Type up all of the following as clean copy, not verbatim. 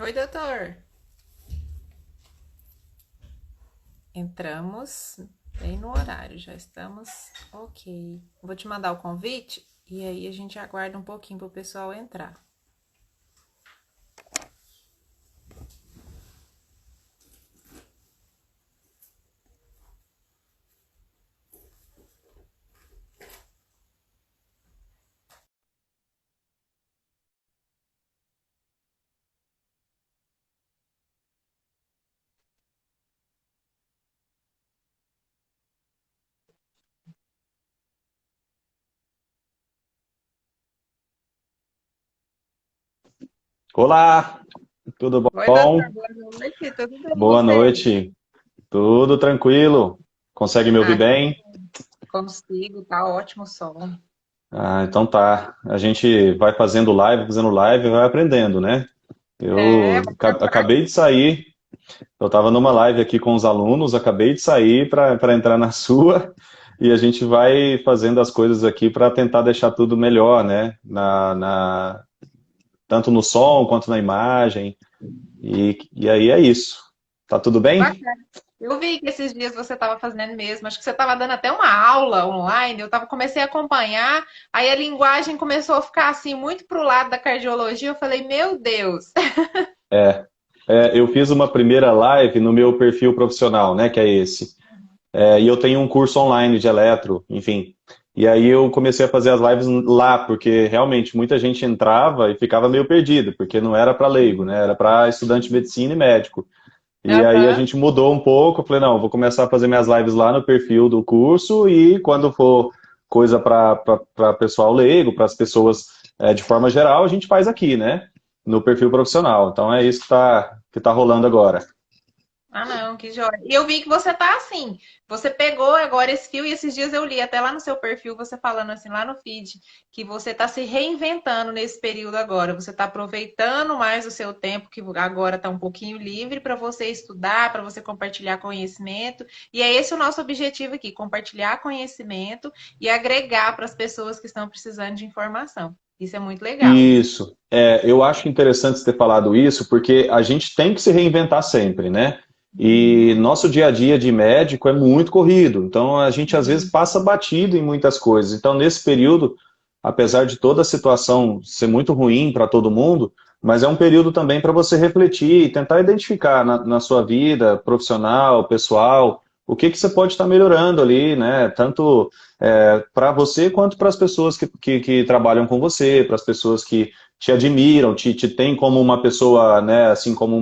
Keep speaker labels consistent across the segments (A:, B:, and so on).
A: Oi, doutor. Entramos bem no horário, já estamos ok. Vou te mandar o convite e aí a gente aguarda um pouquinho para o pessoal entrar.
B: Olá, tudo
A: Oi, doutor,
B: bom?
A: boa noite, tudo bem e
B: Boa
A: você?
B: noite, tudo tranquilo? Consegue me ouvir
A: Ah, que
B: bem?
A: consigo, tá ótimo o som.
B: Ah, então tá. A gente vai fazendo live e vai aprendendo, né?
A: É,
B: Eu
A: vai ficando
B: acabei de
A: prático.
B: sair, eu estava numa live aqui com os alunos, acabei de sair para entrar na sua e a gente vai fazendo as coisas aqui para tentar deixar tudo melhor, né? Tanto no som quanto na imagem. E aí é isso. Tá tudo bem?
A: Bacana. Eu vi que esses dias você estava fazendo mesmo, acho que você estava dando até uma aula online, comecei a acompanhar, aí a linguagem começou a ficar assim muito pro lado da cardiologia, eu falei, meu Deus.
B: É, eu fiz uma primeira live no meu perfil profissional, né, que é esse. E eu tenho um curso online de eletro, enfim. E aí eu comecei a fazer as lives lá, porque realmente muita gente entrava e ficava meio perdido, porque não era para leigo, né, era para estudante de medicina e médico. E aí a
A: Aham.
B: gente mudou um pouco, eu falei, não, vou começar a fazer minhas lives lá no perfil do curso e quando for coisa para pessoal leigo, para as pessoas de forma geral, a gente faz aqui, né? No perfil profissional. Então é isso que tá rolando agora.
A: Ah, não, que joia. E eu vi que você tá assim. Você pegou agora esse fio e esses dias eu li até lá no seu perfil você falando assim lá no feed que você tá se reinventando nesse período agora. Você tá aproveitando mais o seu tempo que agora tá um pouquinho livre para você estudar, para você compartilhar conhecimento. E é esse o nosso objetivo aqui, compartilhar conhecimento e agregar para as pessoas que estão precisando de informação. Isso é muito legal.
B: Isso. Eu acho interessante você ter falado isso, porque a gente tem que se reinventar sempre, né? E nosso dia a dia de médico é muito corrido, então a gente às vezes passa batido em muitas coisas. Então, nesse período, apesar de toda a situação ser muito ruim para todo mundo, mas é um período também para você refletir e tentar identificar na sua vida profissional, pessoal, o que você pode estar melhorando ali, né? Tanto para você quanto para as pessoas que trabalham com você, para as pessoas que te admiram, te têm como uma pessoa, né, assim como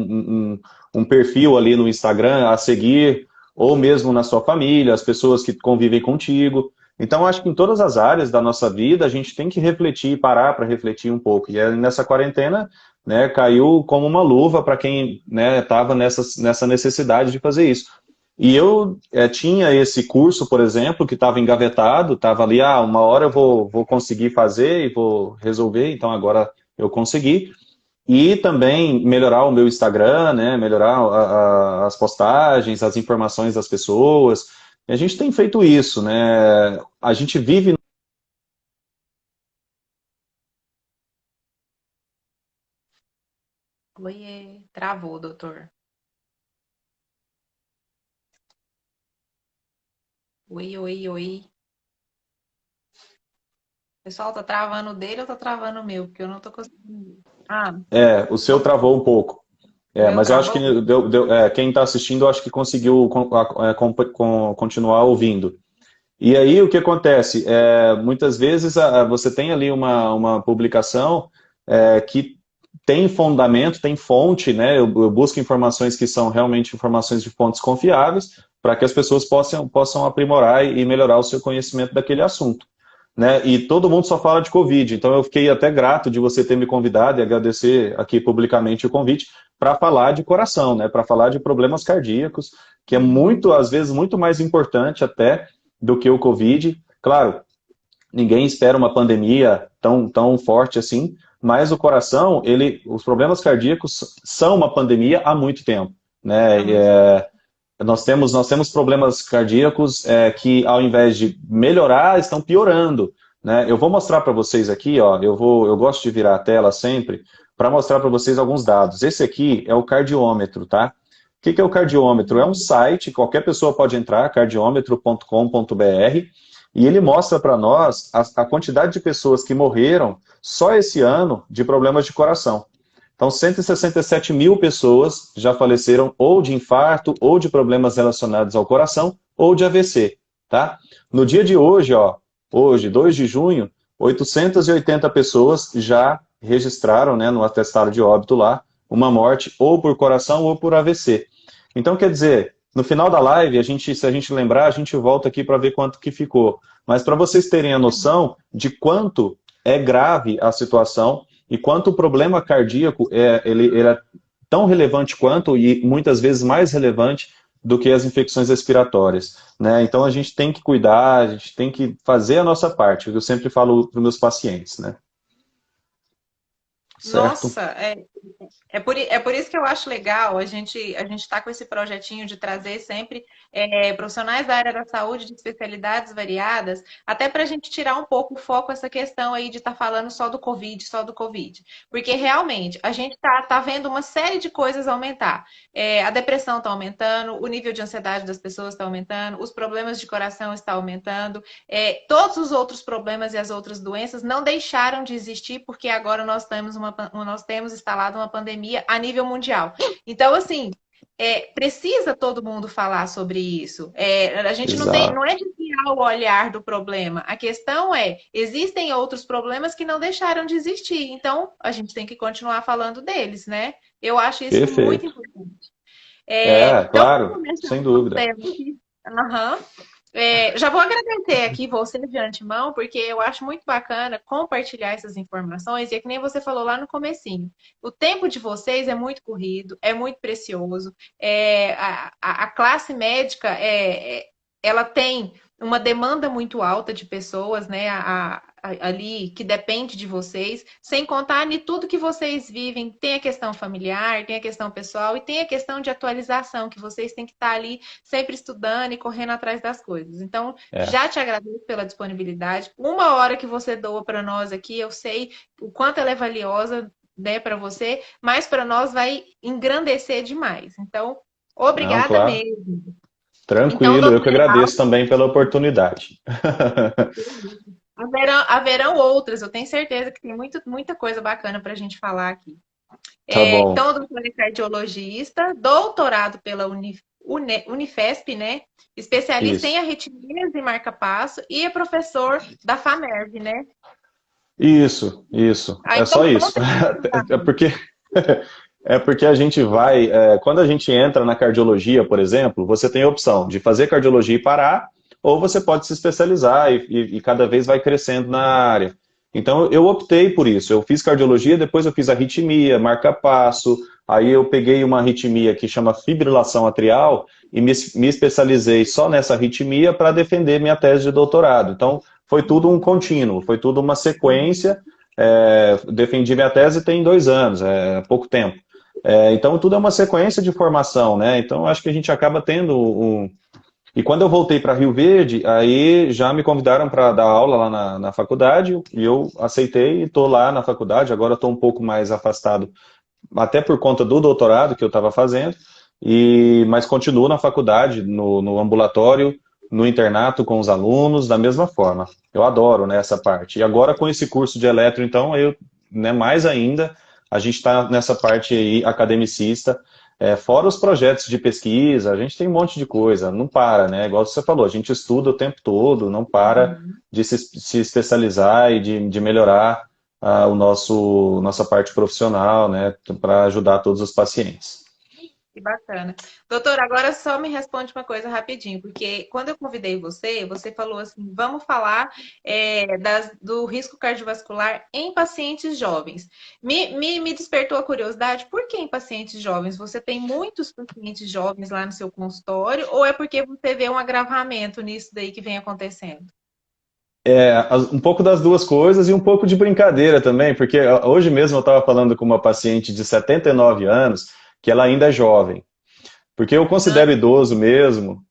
B: um perfil ali no Instagram a seguir, ou mesmo na sua família, as pessoas que convivem contigo. Então, acho que em todas as áreas da nossa vida, a gente tem que refletir, parar para refletir um pouco. E nessa quarentena, né, caiu como uma luva para quem estava nessa necessidade de fazer isso. E eu tinha esse curso, por exemplo, que estava engavetado, estava ali, uma hora eu vou conseguir fazer e vou resolver, então agora eu consegui. E também melhorar o meu Instagram, né, melhorar as postagens, as informações das pessoas. E a gente tem feito isso, né? A gente vive.
A: Oiê, travou, doutor. Oi, oi, oi. O pessoal tá travando o dele ou tá travando o meu? Porque eu não tô conseguindo. Ah,
B: O seu travou um pouco.
A: o meu
B: Mas eu acho que
A: travou?
B: quem está assistindo, eu acho que conseguiu continuar ouvindo. E aí o que acontece? Muitas vezes você tem ali uma publicação que tem fundamento, tem fonte, né? Eu busco informações que são realmente informações de fontes confiáveis para que as pessoas possam aprimorar e melhorar o seu conhecimento daquele assunto. Né? E todo mundo só fala de Covid, então eu fiquei até grato de você ter me convidado e agradecer aqui publicamente o convite para falar de coração, né? Para falar de problemas cardíacos, que é muito, às vezes, muito mais importante até do que o Covid. Claro, ninguém espera uma pandemia tão forte assim, mas o coração, os problemas cardíacos são uma pandemia há muito tempo, né?
A: Ah, muito.
B: Nós temos problemas cardíacos que, ao invés de melhorar, estão piorando, né? Eu vou mostrar para vocês aqui, ó, eu gosto de virar a tela sempre, para mostrar para vocês alguns dados. Esse aqui é o cardiômetro, tá? O que é o cardiômetro? É um site, qualquer pessoa pode entrar, cardiômetro.com.br, e ele mostra para nós a quantidade de pessoas que morreram só esse ano de problemas de coração. Então, 167 mil pessoas já faleceram ou de infarto, ou de problemas relacionados ao coração, ou de AVC, tá? No dia de hoje, ó, hoje, 2 de junho, 880 pessoas já registraram, né, no atestado de óbito lá, uma morte ou por coração ou por AVC. Então, quer dizer, no final da live, se a gente lembrar, a gente volta aqui para ver quanto que ficou. Mas para vocês terem a noção de quanto é grave a situação e quanto o problema cardíaco ele é tão relevante quanto, e muitas vezes mais relevante do que as infecções respiratórias, né? Então a gente tem que cuidar, a gente tem que fazer a nossa parte, o que eu sempre falo para os meus pacientes, né? Certo?
A: Nossa, é por isso que eu acho legal a gente tá com esse projetinho de trazer sempre profissionais da área da saúde de especialidades variadas, até para a gente tirar um pouco o foco essa questão aí de estar falando só do Covid, só do Covid. Porque realmente a gente tá vendo uma série de coisas aumentar. A depressão está aumentando, o nível de ansiedade das pessoas está aumentando, os problemas de coração estão aumentando, todos os outros problemas e as outras doenças não deixaram de existir porque agora nós temos instalado uma pandemia a nível mundial. Então, assim, precisa todo mundo falar sobre isso. A gente não é desviar o olhar do problema. A questão existem outros problemas que não deixaram de existir. Então, a gente tem que continuar falando deles, né? Eu acho isso
B: Perfeito.
A: muito importante.
B: Claro, sem dúvida.
A: Uhum. Já vou agradecer aqui você de antemão, porque eu acho muito bacana compartilhar essas informações, e é que nem você falou lá no comecinho. O tempo de vocês é muito corrido, é muito precioso. A classe médica, ela tem uma demanda muito alta de pessoas, né, ali que depende de vocês, sem contar em tudo que vocês vivem. Tem a questão familiar, tem a questão pessoal e tem a questão de atualização, que vocês têm que estar ali sempre estudando e correndo atrás das coisas. Então, já te agradeço pela disponibilidade. Uma hora que você doa para nós aqui, eu sei o quanto ela é valiosa, né, para você, mas para nós vai engrandecer demais. Então, obrigada mesmo.
B: Tranquilo, então, eu que agradeço também pela oportunidade.
A: Haverão outras, eu tenho certeza que tem muita coisa bacana para a gente falar aqui.
B: Tá bom.
A: Então, o doutor é cardiologista, doutorado pela Unifesp, né? Especialista em arritmias e marca-passo, e é professor da FAMERV, né?
B: Isso. Então, só isso. É porque a gente vai... quando a gente entra na cardiologia, por exemplo, você tem a opção de fazer cardiologia e parar, ou você pode se especializar e cada vez vai crescendo na área. Então, eu optei por isso. Eu fiz cardiologia, depois eu fiz arritmia, marca-passo, aí eu peguei uma arritmia que chama fibrilação atrial e me especializei só nessa arritmia para defender minha tese de doutorado. Então, foi tudo um contínuo, foi tudo uma sequência. Defendi minha tese tem 2 anos, pouco tempo. Então, tudo é uma sequência de formação, né? Então, acho que a gente acaba tendo E quando eu voltei para Rio Verde, aí já me convidaram para dar aula lá na faculdade, e eu aceitei e estou lá na faculdade. Agora estou um pouco mais afastado, até por conta do doutorado que eu estava fazendo, mas continuo na faculdade, no ambulatório, no internato com os alunos, da mesma forma. Eu adoro, né, essa parte. E agora com esse curso de eletro, então, mais ainda, a gente está nessa parte aí academicista. Fora os projetos de pesquisa, a gente tem um monte de coisa, não para, né? Igual você falou, a gente estuda o tempo todo, não para de se especializar e de melhorar nossa parte profissional, né? Para ajudar todos os pacientes.
A: Que bacana. Doutor, agora só me responde uma coisa rapidinho, porque quando eu convidei você falou assim, vamos falar do risco cardiovascular em pacientes jovens. Me despertou a curiosidade, por que em pacientes jovens? Você tem muitos pacientes jovens lá no seu consultório, ou é porque você vê um agravamento nisso daí que vem acontecendo?
B: Um pouco das duas coisas e um pouco de brincadeira também, porque hoje mesmo eu estava falando com uma paciente de 79 anos, que ela ainda é jovem. Porque eu considero idoso mesmo,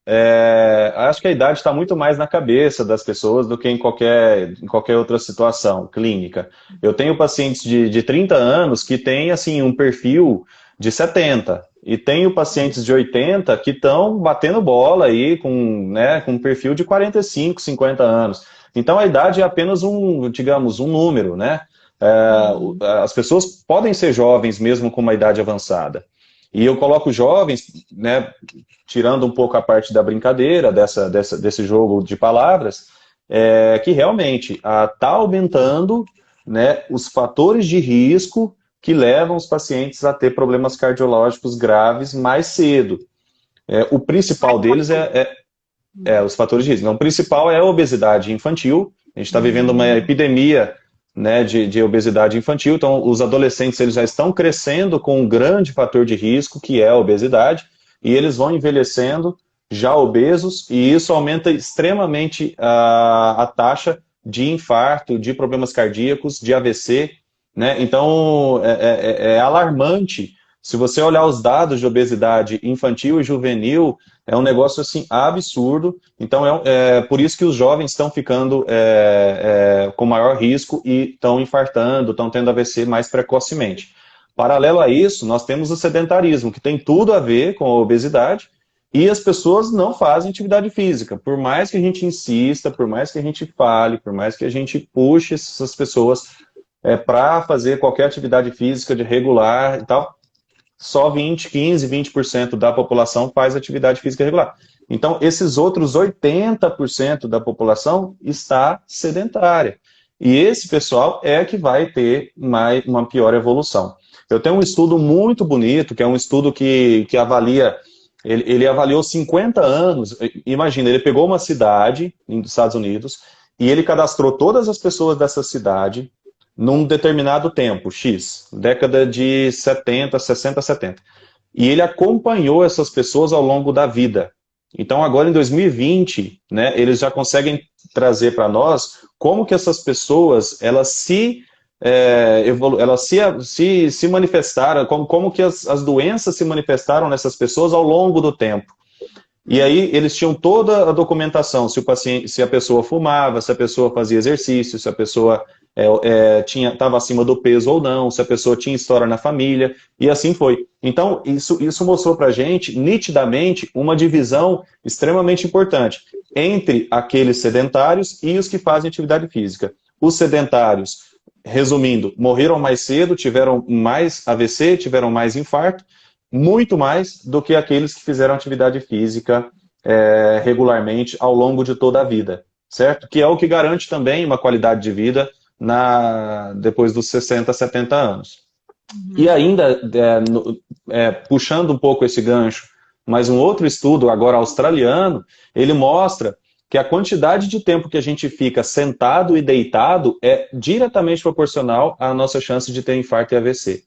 B: acho que a idade está muito mais na cabeça das pessoas do que em qualquer outra situação clínica. Eu tenho pacientes de 30 anos que têm assim, um perfil de 70, e tenho pacientes de 80 que estão batendo bola aí com um perfil de 45, 50 anos. Então a idade é apenas digamos, um número, né? As pessoas podem ser jovens mesmo com uma idade avançada. E eu coloco jovens, né, tirando um pouco a parte da brincadeira, desse jogo de palavras, que realmente está aumentando, né, os fatores de risco que levam os pacientes a ter problemas cardiológicos graves mais cedo. O principal deles os fatores de risco. Então, o principal é a obesidade infantil. A gente está vivendo uma epidemia, né, de obesidade infantil. Então, os adolescentes eles já estão crescendo com um grande fator de risco, que é a obesidade, e eles vão envelhecendo já obesos, e isso aumenta extremamente a taxa de infarto, de problemas cardíacos, de AVC, né? Então, é alarmante. Se você olhar os dados de obesidade infantil e juvenil, é um negócio assim absurdo. Então é por isso que os jovens estão ficando com maior risco e estão infartando, estão tendo AVC mais precocemente. Paralelo a isso, nós temos o sedentarismo, que tem tudo a ver com a obesidade, e as pessoas não fazem atividade física. Por mais que a gente insista, por mais que a gente fale, por mais que a gente puxe essas pessoas para fazer qualquer atividade física de regular e tal, só 20% da população faz atividade física regular. Então, esses outros 80% da população está sedentária. E esse pessoal é que vai ter uma pior evolução. Eu tenho um estudo muito bonito, que é um estudo que avalia, ele avaliou 50 anos, imagina, ele pegou uma cidade nos Estados Unidos e ele cadastrou todas as pessoas dessa cidade num determinado tempo, X, década de 70, 60, 70. E ele acompanhou essas pessoas ao longo da vida. Então, agora em 2020, né, eles já conseguem trazer para nós como que essas pessoas, elas se manifestaram, como que as doenças se manifestaram nessas pessoas ao longo do tempo. E aí eles tinham toda a documentação, se a pessoa fumava, se a pessoa fazia exercício, se a pessoa estava acima do peso ou não, se a pessoa tinha história na família, e assim foi. Então, isso mostrou para a gente, nitidamente, uma divisão extremamente importante entre aqueles sedentários e os que fazem atividade física. Os sedentários, resumindo, morreram mais cedo, tiveram mais AVC, tiveram mais infarto, muito mais do que aqueles que fizeram atividade física regularmente ao longo de toda a vida, certo? Que é o que garante também uma qualidade de vida depois dos 60, 70 anos. E ainda, puxando um pouco esse gancho, mas um outro estudo, agora australiano, ele mostra que a quantidade de tempo que a gente fica sentado e deitado é diretamente proporcional à nossa chance de ter infarto e AVC.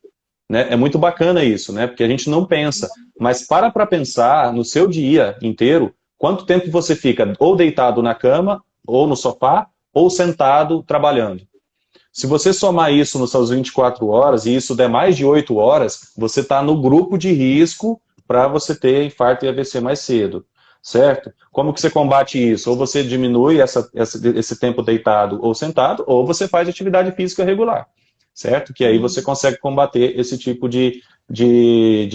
B: Né? É muito bacana isso, né? Porque a gente não pensa. Mas para pensar no seu dia inteiro, quanto tempo você fica ou deitado na cama, ou no sofá, ou sentado trabalhando. Se você somar isso nas suas 24 horas, e isso der mais de 8 horas, você está no grupo de risco para você ter infarto e AVC mais cedo, certo? Como que você combate isso? Ou você diminui esse tempo deitado ou sentado, ou você faz atividade física regular, certo? Que aí você consegue combater esse tipo de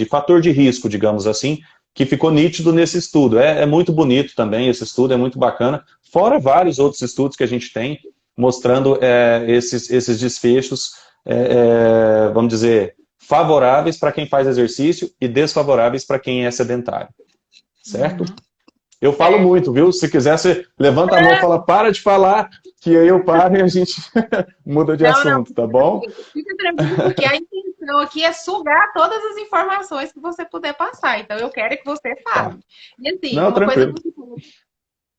B: fator de risco, digamos assim, que ficou nítido nesse estudo. É muito bonito também esse estudo, é muito bacana. Fora vários outros estudos que a gente tem, mostrando esses desfechos, vamos dizer, favoráveis para quem faz exercício e desfavoráveis para quem é sedentário. Certo? Eu falo muito, viu? Se quiser, você levanta a mão e fala, para de falar, que aí eu paro e a gente muda de assunto, tá bom?
A: Fica tranquilo, porque a intenção aqui é sugar todas as informações que você puder passar. Então, eu quero que você fale. Tá. E assim,
B: não,
A: uma
B: tranquilo.
A: coisa que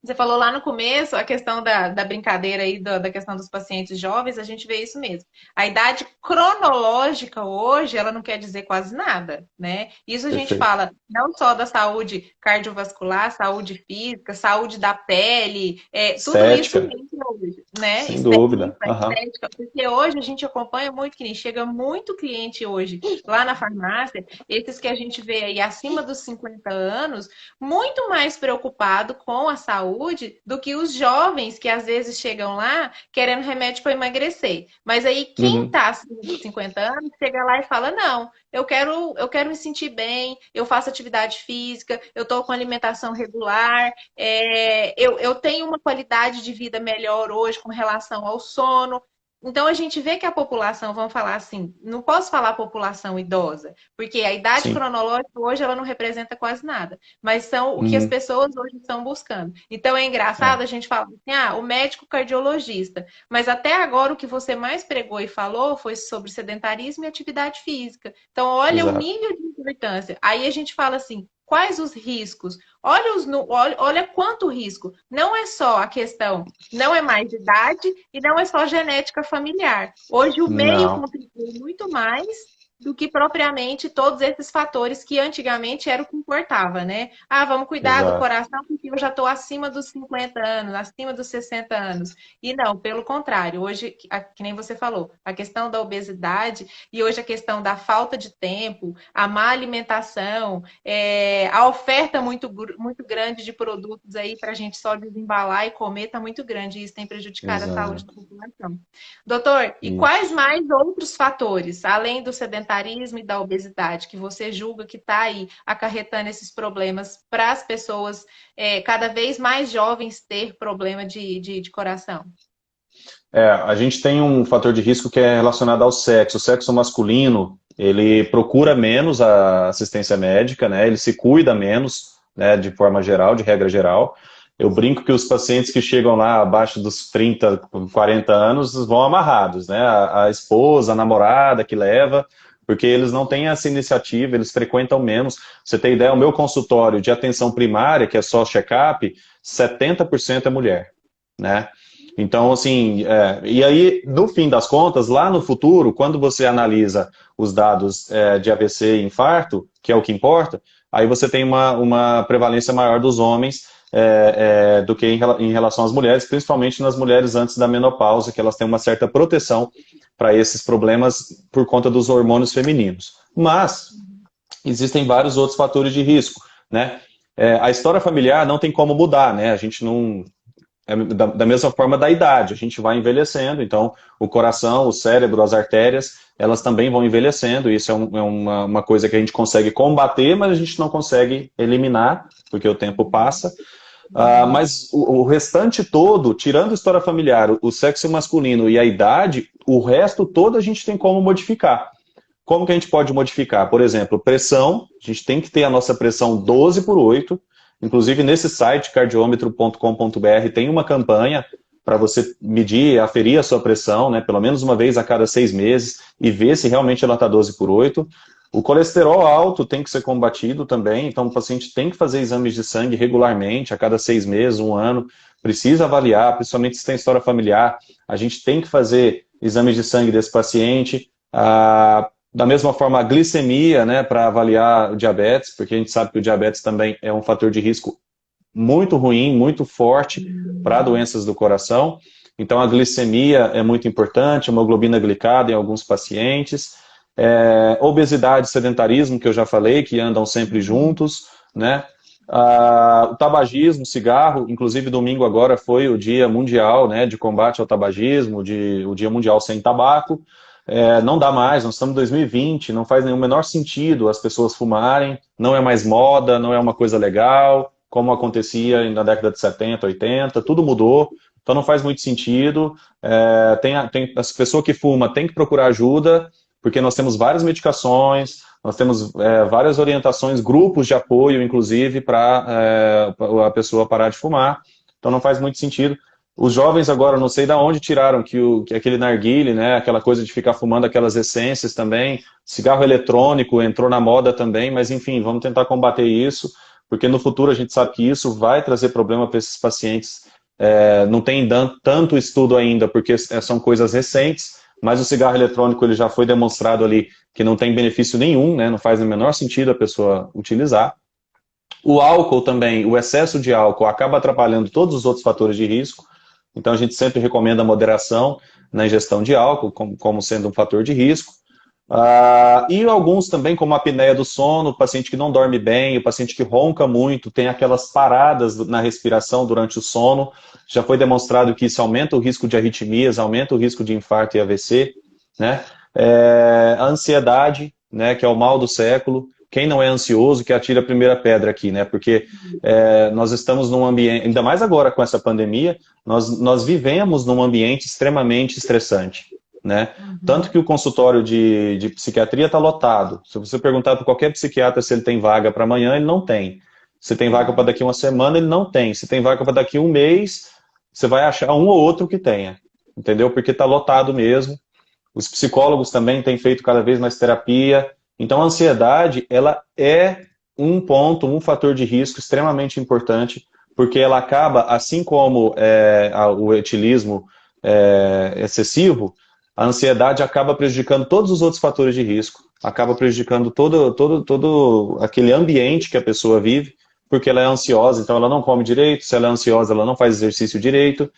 A: você falou lá no começo, a questão da brincadeira aí, da questão dos pacientes jovens, a gente vê isso mesmo. A idade cronológica hoje, ela não quer dizer quase nada, né? Isso a gente fala não só da saúde cardiovascular, saúde física, saúde da pele, tudo isso entra hoje. né,
B: Sem dúvida. Aham.
A: estética, porque hoje a gente acompanha muito que nem chega muito cliente hoje lá na farmácia, esses que a gente vê aí acima dos 50 anos, muito mais preocupado com a saúde do que os jovens que às vezes chegam lá querendo remédio para emagrecer. Mas aí quem
B: Uhum.
A: está acima dos 50 anos chega lá e fala: "Não, eu quero me sentir bem, eu faço atividade física, eu estou com alimentação regular, eu tenho uma qualidade de vida melhor hoje com relação ao sono." Então a gente vê que a população, vamos falar assim, não posso falar população idosa, porque a idade
B: Sim.
A: cronológica hoje ela não representa quase nada, mas são o que as
B: Uhum.
A: pessoas hoje estão buscando. Então é engraçado
B: É,
A: a gente falar assim, o médico cardiologista, mas até agora o que você mais pregou e falou foi sobre sedentarismo e atividade física. Então olha o
B: exato.
A: nível de importância. Aí a gente fala assim, quais os riscos? Olha quanto risco. Não é só a questão, não é mais idade e não é só genética familiar. Hoje o meio
B: Não,
A: contribui muito mais do que propriamente todos esses fatores que antigamente era o que importava, né? Vamos cuidar do
B: exato.
A: coração porque eu já estou acima dos 50 anos, acima dos 60 anos. E não, pelo contrário, hoje, que nem você falou, a questão da obesidade e hoje a questão da falta de tempo, a má alimentação, a oferta muito grande de produtos aí para a gente só desembalar e comer está muito grande e isso tem prejudicado a saúde
B: Exato.
A: da população. Doutor, e quais
B: Isso.
A: mais outros fatores, além do sedentarismo e da obesidade, que você julga que está aí acarretando esses problemas para as pessoas cada vez mais jovens ter problema de coração?
B: A gente tem um fator de risco que é relacionado ao sexo. O sexo masculino, ele procura menos a assistência médica, né? Ele se cuida menos, né, de forma geral, de regra geral. Eu brinco que os pacientes que chegam lá abaixo dos 30, 40 anos vão amarrados, né? A esposa, a namorada que leva, porque eles não têm essa iniciativa, eles frequentam menos. Pra você ter ideia, o meu consultório de atenção primária, que é só check-up, 70% é mulher, né? Então, assim, e aí, no fim das contas, lá no futuro, quando você analisa os dados de AVC e infarto, que é o que importa, aí você tem uma prevalência maior dos homens do que em relação às mulheres, principalmente nas mulheres antes da menopausa, que elas têm uma certa proteção para esses problemas por conta dos hormônios femininos. Mas existem vários outros fatores de risco, né? A história familiar não tem como mudar, né? A gente não, da mesma forma da idade, a gente vai envelhecendo, então o coração, o cérebro, as artérias, elas também vão envelhecendo, isso uma coisa que a gente consegue combater, mas a gente não consegue eliminar, porque o tempo passa. Mas o restante todo, tirando a história familiar, o sexo masculino e a idade, o resto todo a gente tem como modificar. Como que a gente pode modificar? Por exemplo, pressão, a gente tem que ter a nossa pressão 12/8. Inclusive, nesse site, cardiômetro.com.br, tem uma campanha para você medir, aferir a sua pressão, né, pelo menos uma vez a cada 6 meses, e ver se realmente ela está 12/8. O colesterol alto tem que ser combatido também, então o paciente tem que fazer exames de sangue regularmente, a cada 6 meses, 1 ano, precisa avaliar, principalmente se tem história familiar, a gente tem que fazer exames de sangue desse paciente. Da mesma forma, a glicemia, né, para avaliar o diabetes, porque a gente sabe que o diabetes também é um fator de risco muito ruim, muito forte para doenças do coração. Então, a glicemia é muito importante, hemoglobina glicada em alguns pacientes. Obesidade e sedentarismo, que eu já falei, que andam sempre juntos, né? O tabagismo, cigarro, inclusive domingo agora foi o Dia Mundial, né, de combate ao tabagismo, o Dia Mundial sem tabaco. Não dá mais, nós estamos em 2020, não faz nenhum menor sentido as pessoas fumarem, não é mais moda, não é uma coisa legal, como acontecia na década de 70, 80, tudo mudou, então não faz muito sentido. As pessoas que fumam têm que procurar ajuda, porque nós temos várias medicações, nós temos várias orientações, grupos de apoio, inclusive, para a pessoa parar de fumar, então não faz muito sentido. Os jovens agora, não sei de onde tiraram que aquele narguilé, né, aquela coisa de ficar fumando aquelas essências também, cigarro eletrônico entrou na moda também, mas enfim, vamos tentar combater isso, porque no futuro a gente sabe que isso vai trazer problema para esses pacientes. Não tem tanto estudo ainda, porque são coisas recentes, mas o cigarro eletrônico ele já foi demonstrado ali que não tem benefício nenhum, né, não faz o menor sentido a pessoa utilizar. O álcool também, o excesso de álcool acaba atrapalhando todos os outros fatores de risco. Então a gente sempre recomenda a moderação na ingestão de álcool como sendo um fator de risco. E alguns também, como a apneia do sono, o paciente que não dorme bem, o paciente que ronca muito, tem aquelas paradas na respiração durante o sono. Já foi demonstrado que isso aumenta o risco de arritmias, aumenta o risco de infarto e AVC, né? A ansiedade, né, que é o mal do século. Quem não é ansioso, que atira a primeira pedra aqui, né? Porque nós estamos num ambiente, ainda mais agora com essa pandemia, nós vivemos num ambiente extremamente estressante, né? Tanto que o consultório de psiquiatria está lotado. Se você perguntar para qualquer psiquiatra se ele tem vaga para amanhã, ele não tem. Se tem vaga para daqui uma semana, ele não tem. Se tem vaga para daqui um mês, você vai achar um ou outro que tenha, entendeu? Porque está lotado mesmo. Os psicólogos também têm feito cada vez mais terapia. Então, a ansiedade, ela é um ponto, um fator de risco extremamente importante, porque ela acaba, assim como o etilismo excessivo, a ansiedade acaba prejudicando todos os outros fatores de risco, acaba prejudicando todo aquele ambiente que a pessoa vive, porque ela é ansiosa, então ela não come direito, se ela é ansiosa, ela não faz exercício direito,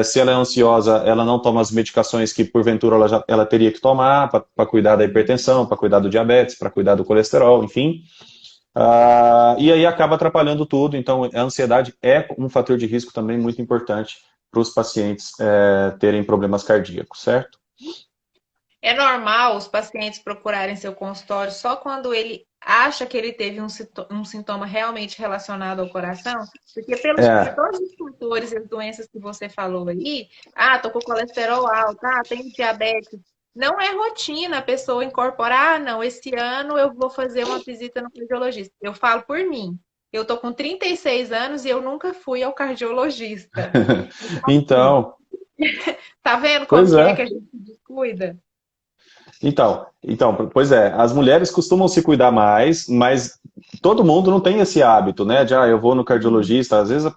B: se ela é ansiosa, ela não toma as medicações que porventura ela teria que tomar para cuidar da hipertensão, para cuidar do diabetes, para cuidar do colesterol, enfim. E aí acaba atrapalhando tudo, então a ansiedade é um fator de risco também muito importante para os pacientes terem problemas cardíacos, certo?
A: É normal os pacientes procurarem seu consultório só quando ele acha que ele teve um sintoma realmente relacionado ao coração? Porque por
B: É,
A: todos os fatores e as doenças que você falou aí, tô com colesterol alto, tenho diabetes. Não é rotina a pessoa incorporar, não, esse ano eu vou fazer uma visita no cardiologista. Eu falo por mim. Eu tô com 36 anos e eu nunca fui ao cardiologista. Então, assim,
B: então,
A: tá vendo como
B: pois
A: que é que a
B: é.
A: gente se descuida?
B: Pois é, as mulheres costumam se cuidar mais, mas todo mundo não tem esse hábito, né? Eu vou no cardiologista. Às vezes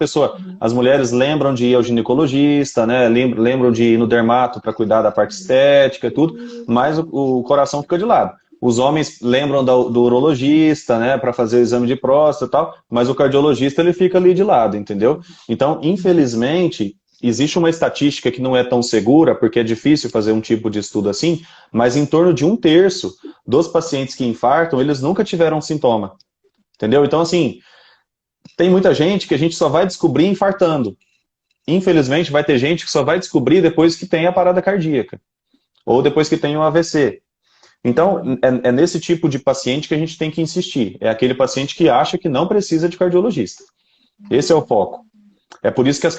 B: as mulheres lembram de ir ao ginecologista, né? Lembram de ir no dermato para cuidar da parte estética e tudo, mas o coração fica de lado. Os homens lembram do urologista, né, para fazer o exame de próstata e tal, mas o cardiologista ele fica ali de lado, entendeu? Então, infelizmente, existe uma estatística que não é tão segura, porque é difícil fazer um tipo de estudo assim, mas em torno de 1/3 dos pacientes que infartam, eles nunca tiveram sintoma. Entendeu? Então, assim, tem muita gente que a gente só vai descobrir infartando. Infelizmente, vai ter gente que só vai descobrir depois que tem a parada cardíaca, ou depois que tem um AVC. Então, é nesse tipo de paciente que a gente tem que insistir. É aquele paciente que acha que não precisa de cardiologista. Esse é o foco. É por isso que as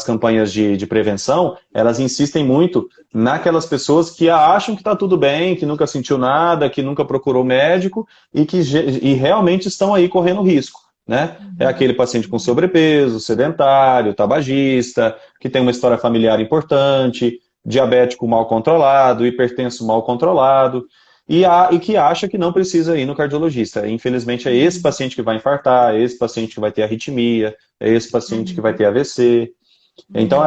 B: campanhas de prevenção, elas insistem muito naquelas pessoas que acham que está tudo bem, que nunca sentiu nada, que nunca procurou médico e realmente estão aí correndo risco, né? É aquele paciente com sobrepeso, sedentário, tabagista, que tem uma história familiar importante, diabético mal controlado, hipertenso mal controlado, e que acha que não precisa ir no cardiologista. Infelizmente, é esse paciente que vai infartar, é esse paciente que vai ter arritmia, é esse paciente que vai ter AVC. Então,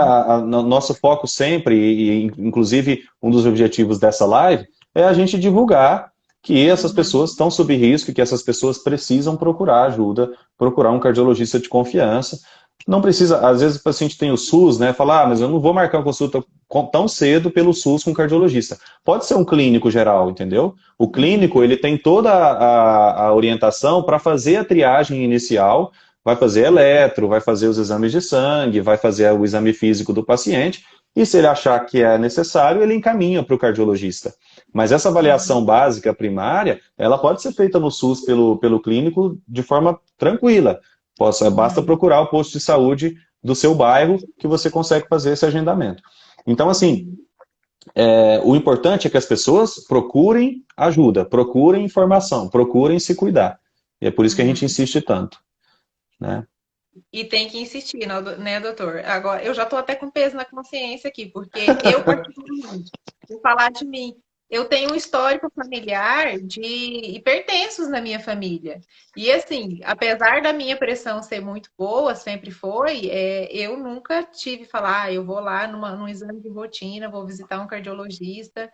B: nosso foco sempre, e inclusive um dos objetivos dessa live, é a gente divulgar que essas pessoas estão sob risco e que essas pessoas precisam procurar ajuda, procurar um cardiologista de confiança. Não precisa, às vezes o paciente tem o SUS, né? Fala, mas eu não vou marcar uma consulta tão cedo pelo SUS com o cardiologista. Pode ser um clínico geral, entendeu? O clínico, ele tem toda a orientação para fazer a triagem inicial, vai fazer eletro, vai fazer os exames de sangue, vai fazer o exame físico do paciente, e se ele achar que é necessário, ele encaminha para o cardiologista. Mas essa avaliação básica primária, ela pode ser feita no SUS pelo clínico de forma tranquila. Basta procurar o posto de saúde do seu bairro que você consegue fazer esse agendamento. Então, assim, o importante é que as pessoas procurem ajuda, procurem informação, procurem se cuidar. E é por isso que a gente insiste tanto, né?
A: E tem que insistir, né, doutor? Agora, eu já estou até com peso na consciência aqui, porque eu, particularmente, vou falar de mim. eu tenho um histórico familiar de hipertensos na minha família. E assim, apesar da minha pressão ser muito boa, sempre foi, eu nunca tive falar, eu vou lá num exame de rotina, vou visitar um cardiologista.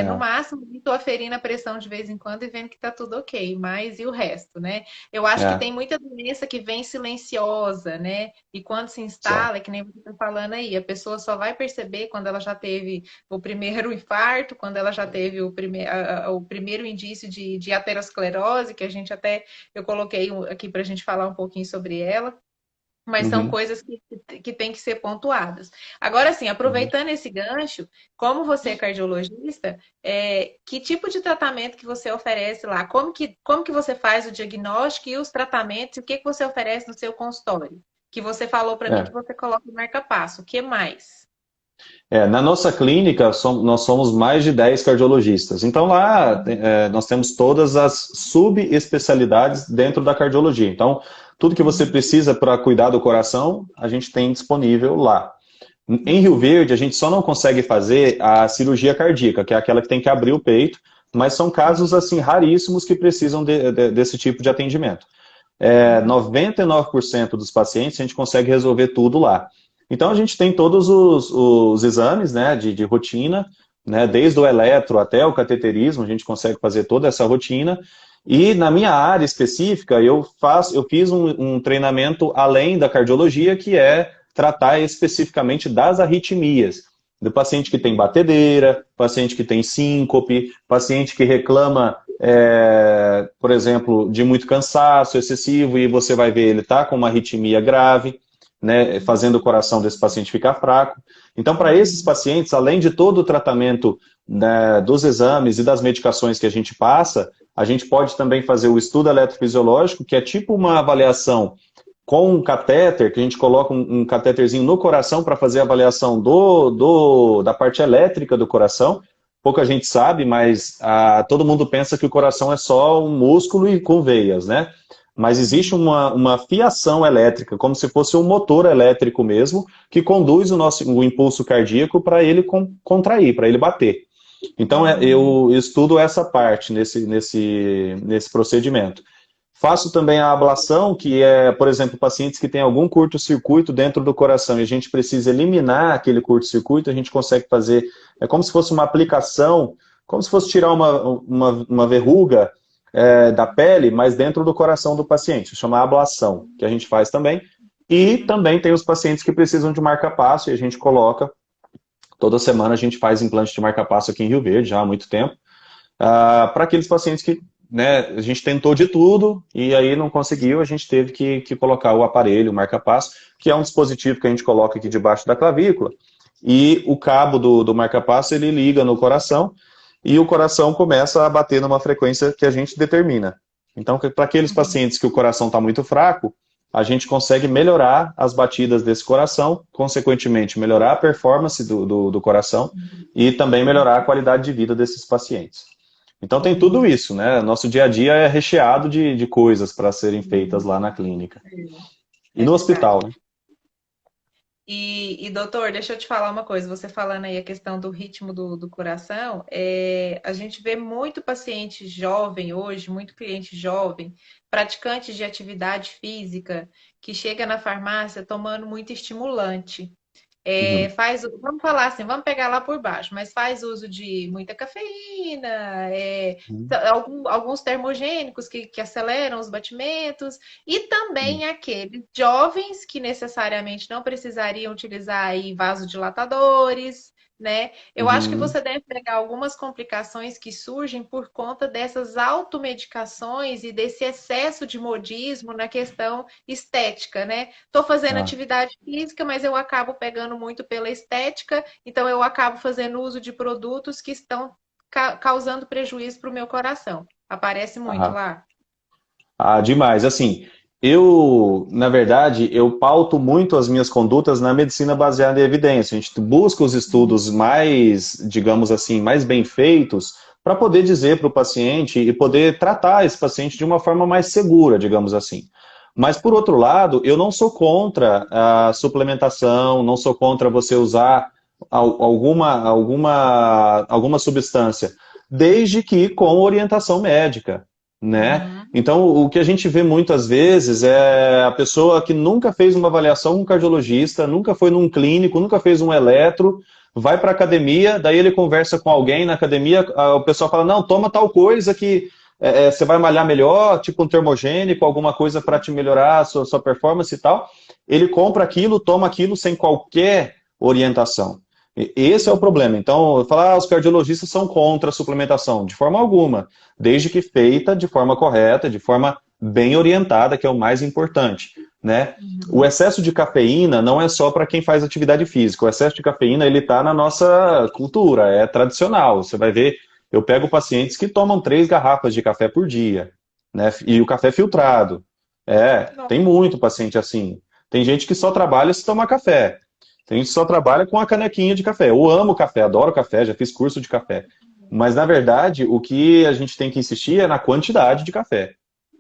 A: No
B: É,
A: máximo, estou aferindo a pressão de vez em quando e vendo que está tudo ok, mas e o resto, né? Eu acho que
B: é,
A: tem muita doença que vem silenciosa, né? E quando se instala,
B: certo.
A: que nem você está falando aí, a pessoa só vai perceber quando ela já teve o primeiro infarto, quando ela já teve o primeiro indício de aterosclerose, que a gente até, eu coloquei aqui para a gente falar um pouquinho sobre ela. Mas são
B: Uhum,
A: coisas que têm que ser pontuadas. Agora, sim,
B: uhum.
A: aproveitando esse gancho, como você é cardiologista, que tipo de tratamento que você oferece lá? Como que você faz o diagnóstico e os tratamentos? E o que que você oferece no seu consultório? Que você falou para mim que
B: É.
A: você coloca o marca-passo. O que mais?
B: Na nossa clínica, nós somos mais de 10 cardiologistas. Então, lá, nós temos todas as subespecialidades dentro da cardiologia. Então, tudo que você precisa para cuidar do coração, a gente tem disponível lá. Em Rio Verde, a gente só não consegue fazer a cirurgia cardíaca, que é aquela que tem que abrir o peito, mas são casos, assim, raríssimos que precisam desse tipo de atendimento. 99% dos pacientes a gente consegue resolver tudo lá. Então a gente tem todos os exames, né, de rotina, né, desde o eletro até o cateterismo, a gente consegue fazer toda essa rotina. E na minha área específica, eu fiz um treinamento além da cardiologia, que é tratar especificamente das arritmias. Do paciente que tem batedeira, paciente que tem síncope, paciente que reclama, por exemplo, de muito cansaço excessivo, e você vai ver ele tá com uma arritmia grave, né, fazendo o coração desse paciente ficar fraco. Então, para esses pacientes, além de todo o tratamento, né, dos exames e das medicações que a gente passa, a gente pode também fazer o estudo eletrofisiológico, que é tipo uma avaliação com um catéter, que a gente coloca um catéterzinho no coração para fazer a avaliação da parte elétrica do coração. Pouca gente sabe, mas todo mundo pensa que o coração é só um músculo e com veias, né? Mas existe uma fiação elétrica, como se fosse um motor elétrico mesmo, que conduz o impulso cardíaco para ele contrair, para ele bater. Então, eu estudo essa parte nesse procedimento. Faço também a ablação, que é, por exemplo, pacientes que têm algum curto-circuito dentro do coração e a gente precisa eliminar aquele curto-circuito, a gente consegue fazer, é como se fosse uma aplicação, como se fosse tirar uma verruga da pele, mas dentro do coração do paciente, chama ablação, que a gente faz também. E também tem os pacientes que precisam de marca-passo e a gente coloca, toda semana a gente faz implante de marca-passo aqui em Rio Verde, já há muito tempo, para aqueles pacientes que, né, a gente tentou de tudo e aí não conseguiu, a gente teve que colocar o aparelho, o marca-passo, que é um dispositivo que a gente coloca aqui debaixo da clavícula, e o cabo do marca-passo ele liga no coração e o coração começa a bater numa frequência que a gente determina. Então, para aqueles pacientes que o coração está muito fraco, a gente consegue melhorar as batidas desse coração, consequentemente melhorar a performance do coração e também melhorar a qualidade de vida desses pacientes. Então tem tudo isso, né? Nosso dia a dia é recheado de coisas para serem feitas lá na clínica. E
A: É
B: no
A: verdade.
B: hospital, né?
A: Doutor, deixa eu te falar uma coisa. Você falando aí a questão do ritmo do coração, a gente vê muito paciente jovem hoje, muito cliente jovem, praticante de atividade física, que chega na farmácia tomando muito estimulante.
B: Uhum.
A: Vamos falar assim, vamos pegar lá por baixo, mas faz uso de muita cafeína,
B: Uhum.
A: alguns termogênicos que aceleram os batimentos, e também aqueles jovens que necessariamente não precisariam utilizar aí vasodilatadores, né? Eu acho que
B: Uhum.
A: você deve pegar algumas complicações que surgem por conta dessas automedicações e desse excesso de modismo na questão estética, né? Estou fazendo
B: Ah.
A: atividade física, mas eu acabo pegando muito pela estética, então eu acabo fazendo uso de produtos que estão causando prejuízo para o meu coração. Aparece muito
B: Aham.
A: lá.
B: Ah, demais. Assim, na verdade, eu pauto muito as minhas condutas na medicina baseada em evidência. A gente busca os estudos mais, digamos assim, mais bem feitos para poder dizer para o paciente e poder tratar esse paciente de uma forma mais segura, digamos assim. Mas, por outro lado, eu não sou contra a suplementação, não sou contra você usar alguma substância, desde que com orientação médica, né?
A: Uhum.
B: Então, o que a gente vê muitas vezes é a pessoa que nunca fez uma avaliação com um cardiologista, nunca foi num clínico, nunca fez um eletro, vai para a academia, daí ele conversa com alguém na academia, o pessoal fala, não, toma tal coisa que você vai malhar melhor, tipo um termogênico, alguma coisa para te melhorar a sua performance e tal. Ele compra aquilo, toma aquilo sem qualquer orientação. Esse é o problema. Então, falar, os cardiologistas são contra a suplementação, de forma alguma, desde que feita de forma correta, de forma bem orientada, que é o mais importante, né? O
A: Uhum.
B: excesso de cafeína não é só para quem faz atividade física. O excesso de cafeína, ele está na nossa cultura, é tradicional. Você vai ver, eu pego pacientes que tomam 3 garrafas de café por dia, né? E o café filtrado.
A: Não.
B: Tem muito paciente assim. Tem gente que só trabalha se tomar café. Tem gente que só trabalha com a canequinha de café. Eu amo café, adoro café, já fiz curso de café. Mas, na verdade, o que a gente tem que insistir é na quantidade de café,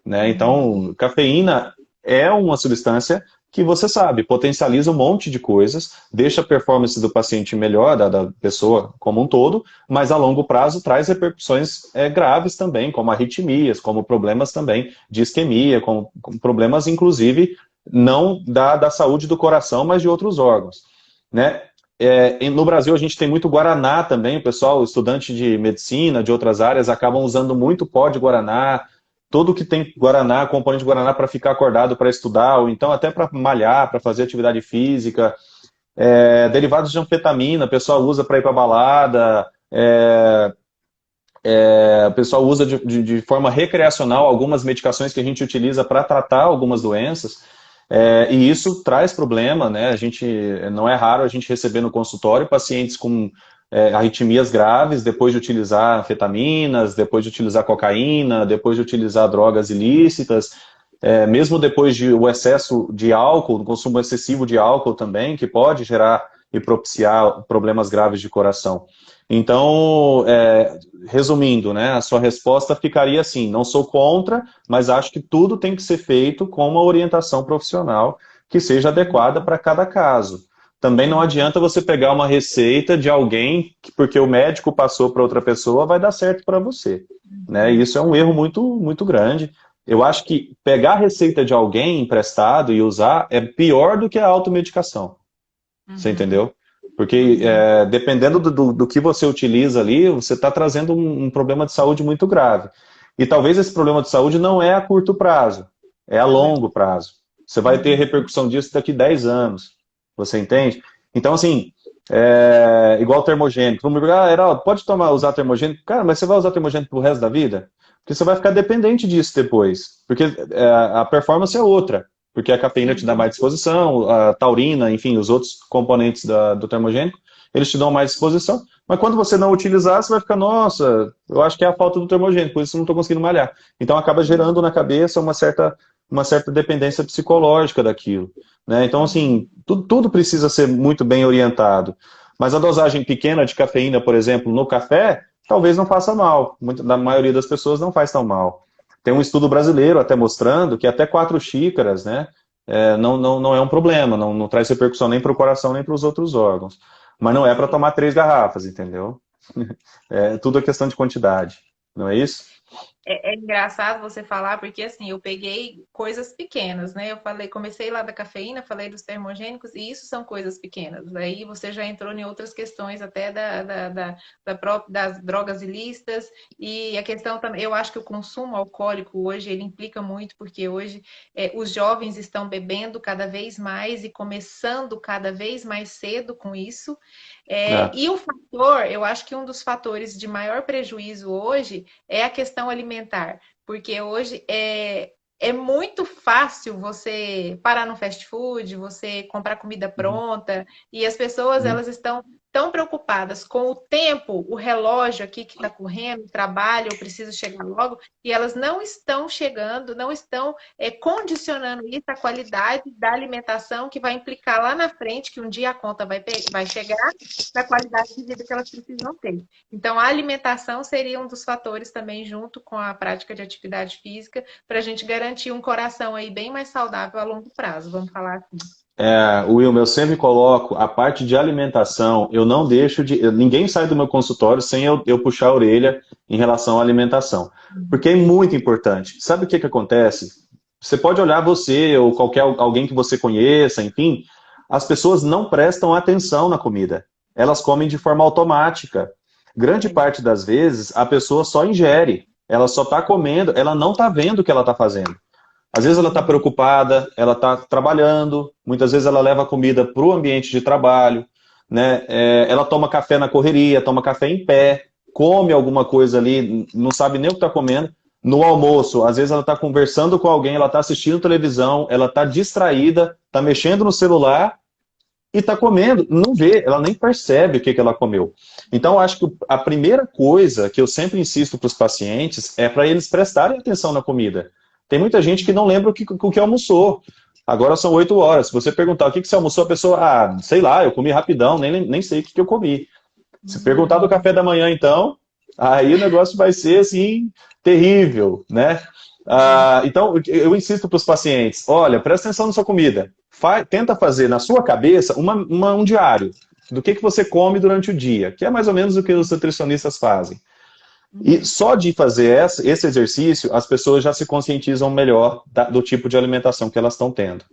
B: né?
A: Uhum.
B: Então, cafeína é uma substância que você sabe, potencializa um monte de coisas, deixa a performance do paciente melhor, da pessoa como um todo, mas a longo prazo traz repercussões graves também, como arritmias, como problemas também de isquemia, com problemas, inclusive, não da saúde do coração, mas de outros órgãos, né? No Brasil a gente tem muito Guaraná também, o pessoal, estudante de medicina, de outras áreas, acabam usando muito pó de Guaraná, tudo que tem Guaraná, componente de Guaraná para ficar acordado para estudar, ou então até para malhar, para fazer atividade física. Derivados de anfetamina, o pessoal usa para ir para balada, o pessoal usa de forma recreacional algumas medicações que a gente utiliza para tratar algumas doenças. E isso traz problema, né? Não é raro a gente receber no consultório pacientes com arritmias graves depois de utilizar anfetaminas, depois de utilizar cocaína, depois de utilizar drogas ilícitas, mesmo depois de o excesso de álcool, o consumo excessivo de álcool também, que pode gerar e propiciar problemas graves de coração. Então, resumindo, né, a sua resposta ficaria assim: não sou contra, mas acho que tudo tem que ser feito com uma orientação profissional que seja adequada para cada caso. Também não
A: Uhum.
B: adianta você pegar uma receita de alguém que, porque o médico passou para outra pessoa, vai dar certo para você. Né?
A: Uhum.
B: Isso é um erro muito, muito grande. Eu acho que pegar a receita de alguém emprestado e usar é pior do que a automedicação. Você
A: Uhum.
B: entendeu? Porque
A: Uhum.
B: dependendo do que você utiliza ali, você está trazendo um problema de saúde muito grave. E talvez esse problema de saúde não é a curto prazo, é a
A: Não é.
B: longo prazo. Você vai ter
A: Uhum.
B: repercussão disso daqui 10 anos. Você entende? Então, assim, igual termogênico. Vamos perguntar, Heraldo, pode usar termogênico? Cara, mas você vai usar termogênico pro resto da vida? Porque você vai ficar dependente disso depois. Porque a performance é outra. Porque a cafeína te dá
A: Uhum.
B: mais disposição, a taurina, enfim, os outros componentes do termogênico, eles te dão mais disposição. Mas quando você não utilizar, você vai ficar, nossa, eu acho que é a falta do termogênico, por isso eu não estou conseguindo malhar. Então acaba gerando na cabeça uma certa dependência psicológica daquilo. Né? Então,
A: Uhum.
B: assim, tudo precisa ser muito bem orientado. Mas a dosagem pequena de cafeína, por exemplo, no café, talvez não faça mal. Na maioria das pessoas não faz tão mal. Tem um estudo brasileiro até mostrando que até 4 xícaras, né, não é um problema, não traz repercussão nem para o coração nem para os outros órgãos. Mas não é para tomar 3 garrafas, entendeu? Tudo é questão de quantidade, não é isso?
A: É engraçado você falar, porque assim, eu peguei coisas pequenas, né? Eu falei, comecei lá da cafeína, falei dos termogênicos, e isso são coisas pequenas. Aí você já entrou em outras questões, até das drogas ilícitas, e a questão também, eu acho que o consumo alcoólico hoje, ele implica muito, porque hoje os jovens estão bebendo cada vez mais e começando cada vez mais cedo com isso.
B: É,
A: E o fator, eu acho que um dos fatores de maior prejuízo hoje é a questão alimentar, porque hoje é muito fácil você parar no fast food, você comprar comida
B: uhum,
A: pronta, e as pessoas
B: uhum,
A: elas estão tão preocupadas com o tempo, o relógio aqui que está correndo, o trabalho, eu preciso chegar logo, e elas não estão chegando, não estão condicionando isso à qualidade da alimentação que vai implicar lá na frente que um dia a conta vai chegar na qualidade de vida que elas precisam ter. Então, a alimentação seria um dos fatores também, junto com a prática de atividade física, para a gente garantir um coração aí bem mais saudável a longo prazo, vamos falar assim.
B: Wilmer, eu sempre coloco a parte de alimentação, eu não deixo de. Ninguém sai do meu consultório sem eu puxar a orelha em relação à alimentação. Porque é muito importante. Sabe o que acontece? Você pode olhar você ou qualquer alguém que você conheça, enfim, as pessoas não prestam atenção na comida. Elas comem de forma automática. Grande parte das vezes, a pessoa só ingere. Ela só está comendo, ela não está vendo o que ela está fazendo. Às vezes ela está preocupada, ela está trabalhando, muitas vezes ela leva a comida para o ambiente de trabalho, né? Ela toma café na correria, toma café em pé, come alguma coisa ali, não sabe nem o que está comendo. No almoço, às vezes ela está conversando com alguém, ela está assistindo televisão, ela está distraída, está mexendo no celular e está comendo, não vê, ela nem percebe o que ela comeu. Então, eu acho que a primeira coisa que eu sempre insisto para os pacientes é para eles prestarem atenção na comida. Tem muita gente que não lembra o que almoçou. Agora são 8 horas. Se você perguntar o que você almoçou, a pessoa, sei lá, eu comi rapidão, nem sei o que eu comi. Se perguntar do café da manhã, então, aí o negócio vai ser, assim, terrível, né? Então, eu insisto para os pacientes, olha, presta atenção na sua comida. Tenta fazer na sua cabeça um diário do que você come durante o dia, que é mais ou menos o que os nutricionistas fazem. E só de fazer esse exercício, as pessoas já se conscientizam melhor do tipo de alimentação que elas estão tendo.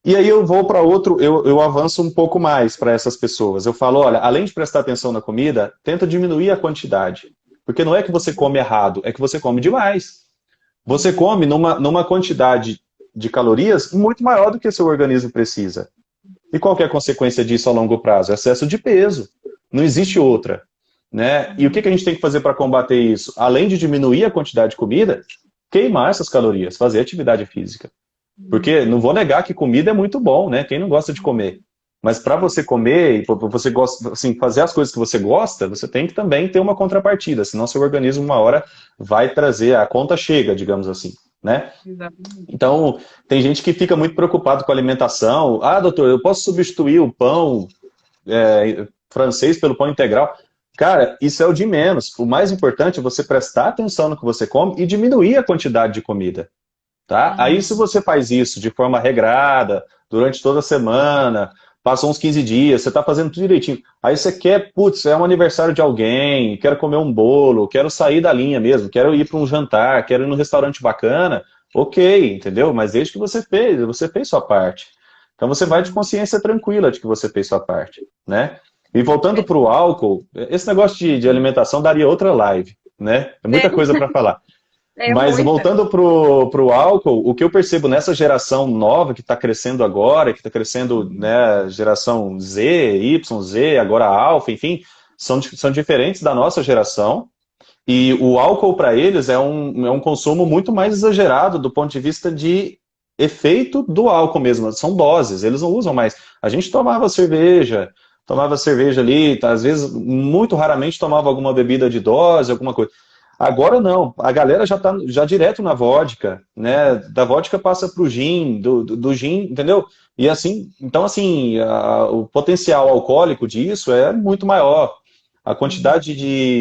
B: E aí eu vou para outro, eu avanço um pouco mais para essas pessoas. Eu falo, olha, além de prestar atenção na comida, tenta diminuir a quantidade. Porque não é que você come errado, é que você come demais. Você come numa quantidade de calorias muito maior do que seu organismo precisa. E qual que é a consequência disso a longo prazo? Excesso de peso. Não existe outra. Né? E o que a gente tem que fazer para combater isso? Além de diminuir a quantidade de comida, queimar essas calorias, fazer atividade física. Porque não vou negar que comida é muito bom, né? Quem não gosta de comer? Mas para você comer e você gosta, assim, fazer as coisas que você gosta, você tem que também ter uma contrapartida, senão seu organismo uma hora vai trazer, a conta chega, digamos assim. Né? Então, tem gente que fica muito preocupado com a alimentação. Doutor, eu posso substituir o pão francês pelo pão integral? Cara, isso é o de menos. O mais importante é você prestar atenção no que você come e diminuir a quantidade de comida. Tá? Aí, se você faz isso de forma regrada, durante toda a semana, passam uns 15 dias, você está fazendo tudo direitinho. Aí você quer, é um aniversário de alguém, quero comer um bolo, quero sair da linha mesmo, quero ir para um jantar, quero ir num restaurante bacana, ok, entendeu? Mas desde que você fez sua parte. Então você vai de consciência tranquila de que você fez sua parte, né? E voltando para o álcool, esse negócio de alimentação daria outra live, né? É muita coisa para falar. Mas voltando para o álcool, o que eu percebo nessa geração nova que está crescendo agora, que está crescendo, né, geração Z, Y, Z, agora Alpha, enfim, são diferentes da nossa geração. E o álcool para eles é um consumo muito mais exagerado do ponto de vista de efeito do álcool mesmo. São doses, eles não usam mais. A gente tomava cerveja ali, às vezes, muito raramente tomava alguma bebida de dose, alguma coisa. Agora não, a galera já está direto na vodka, né? Da vodka passa para o gin, do gin, entendeu? E assim, então assim, o potencial alcoólico disso é muito maior. A quantidade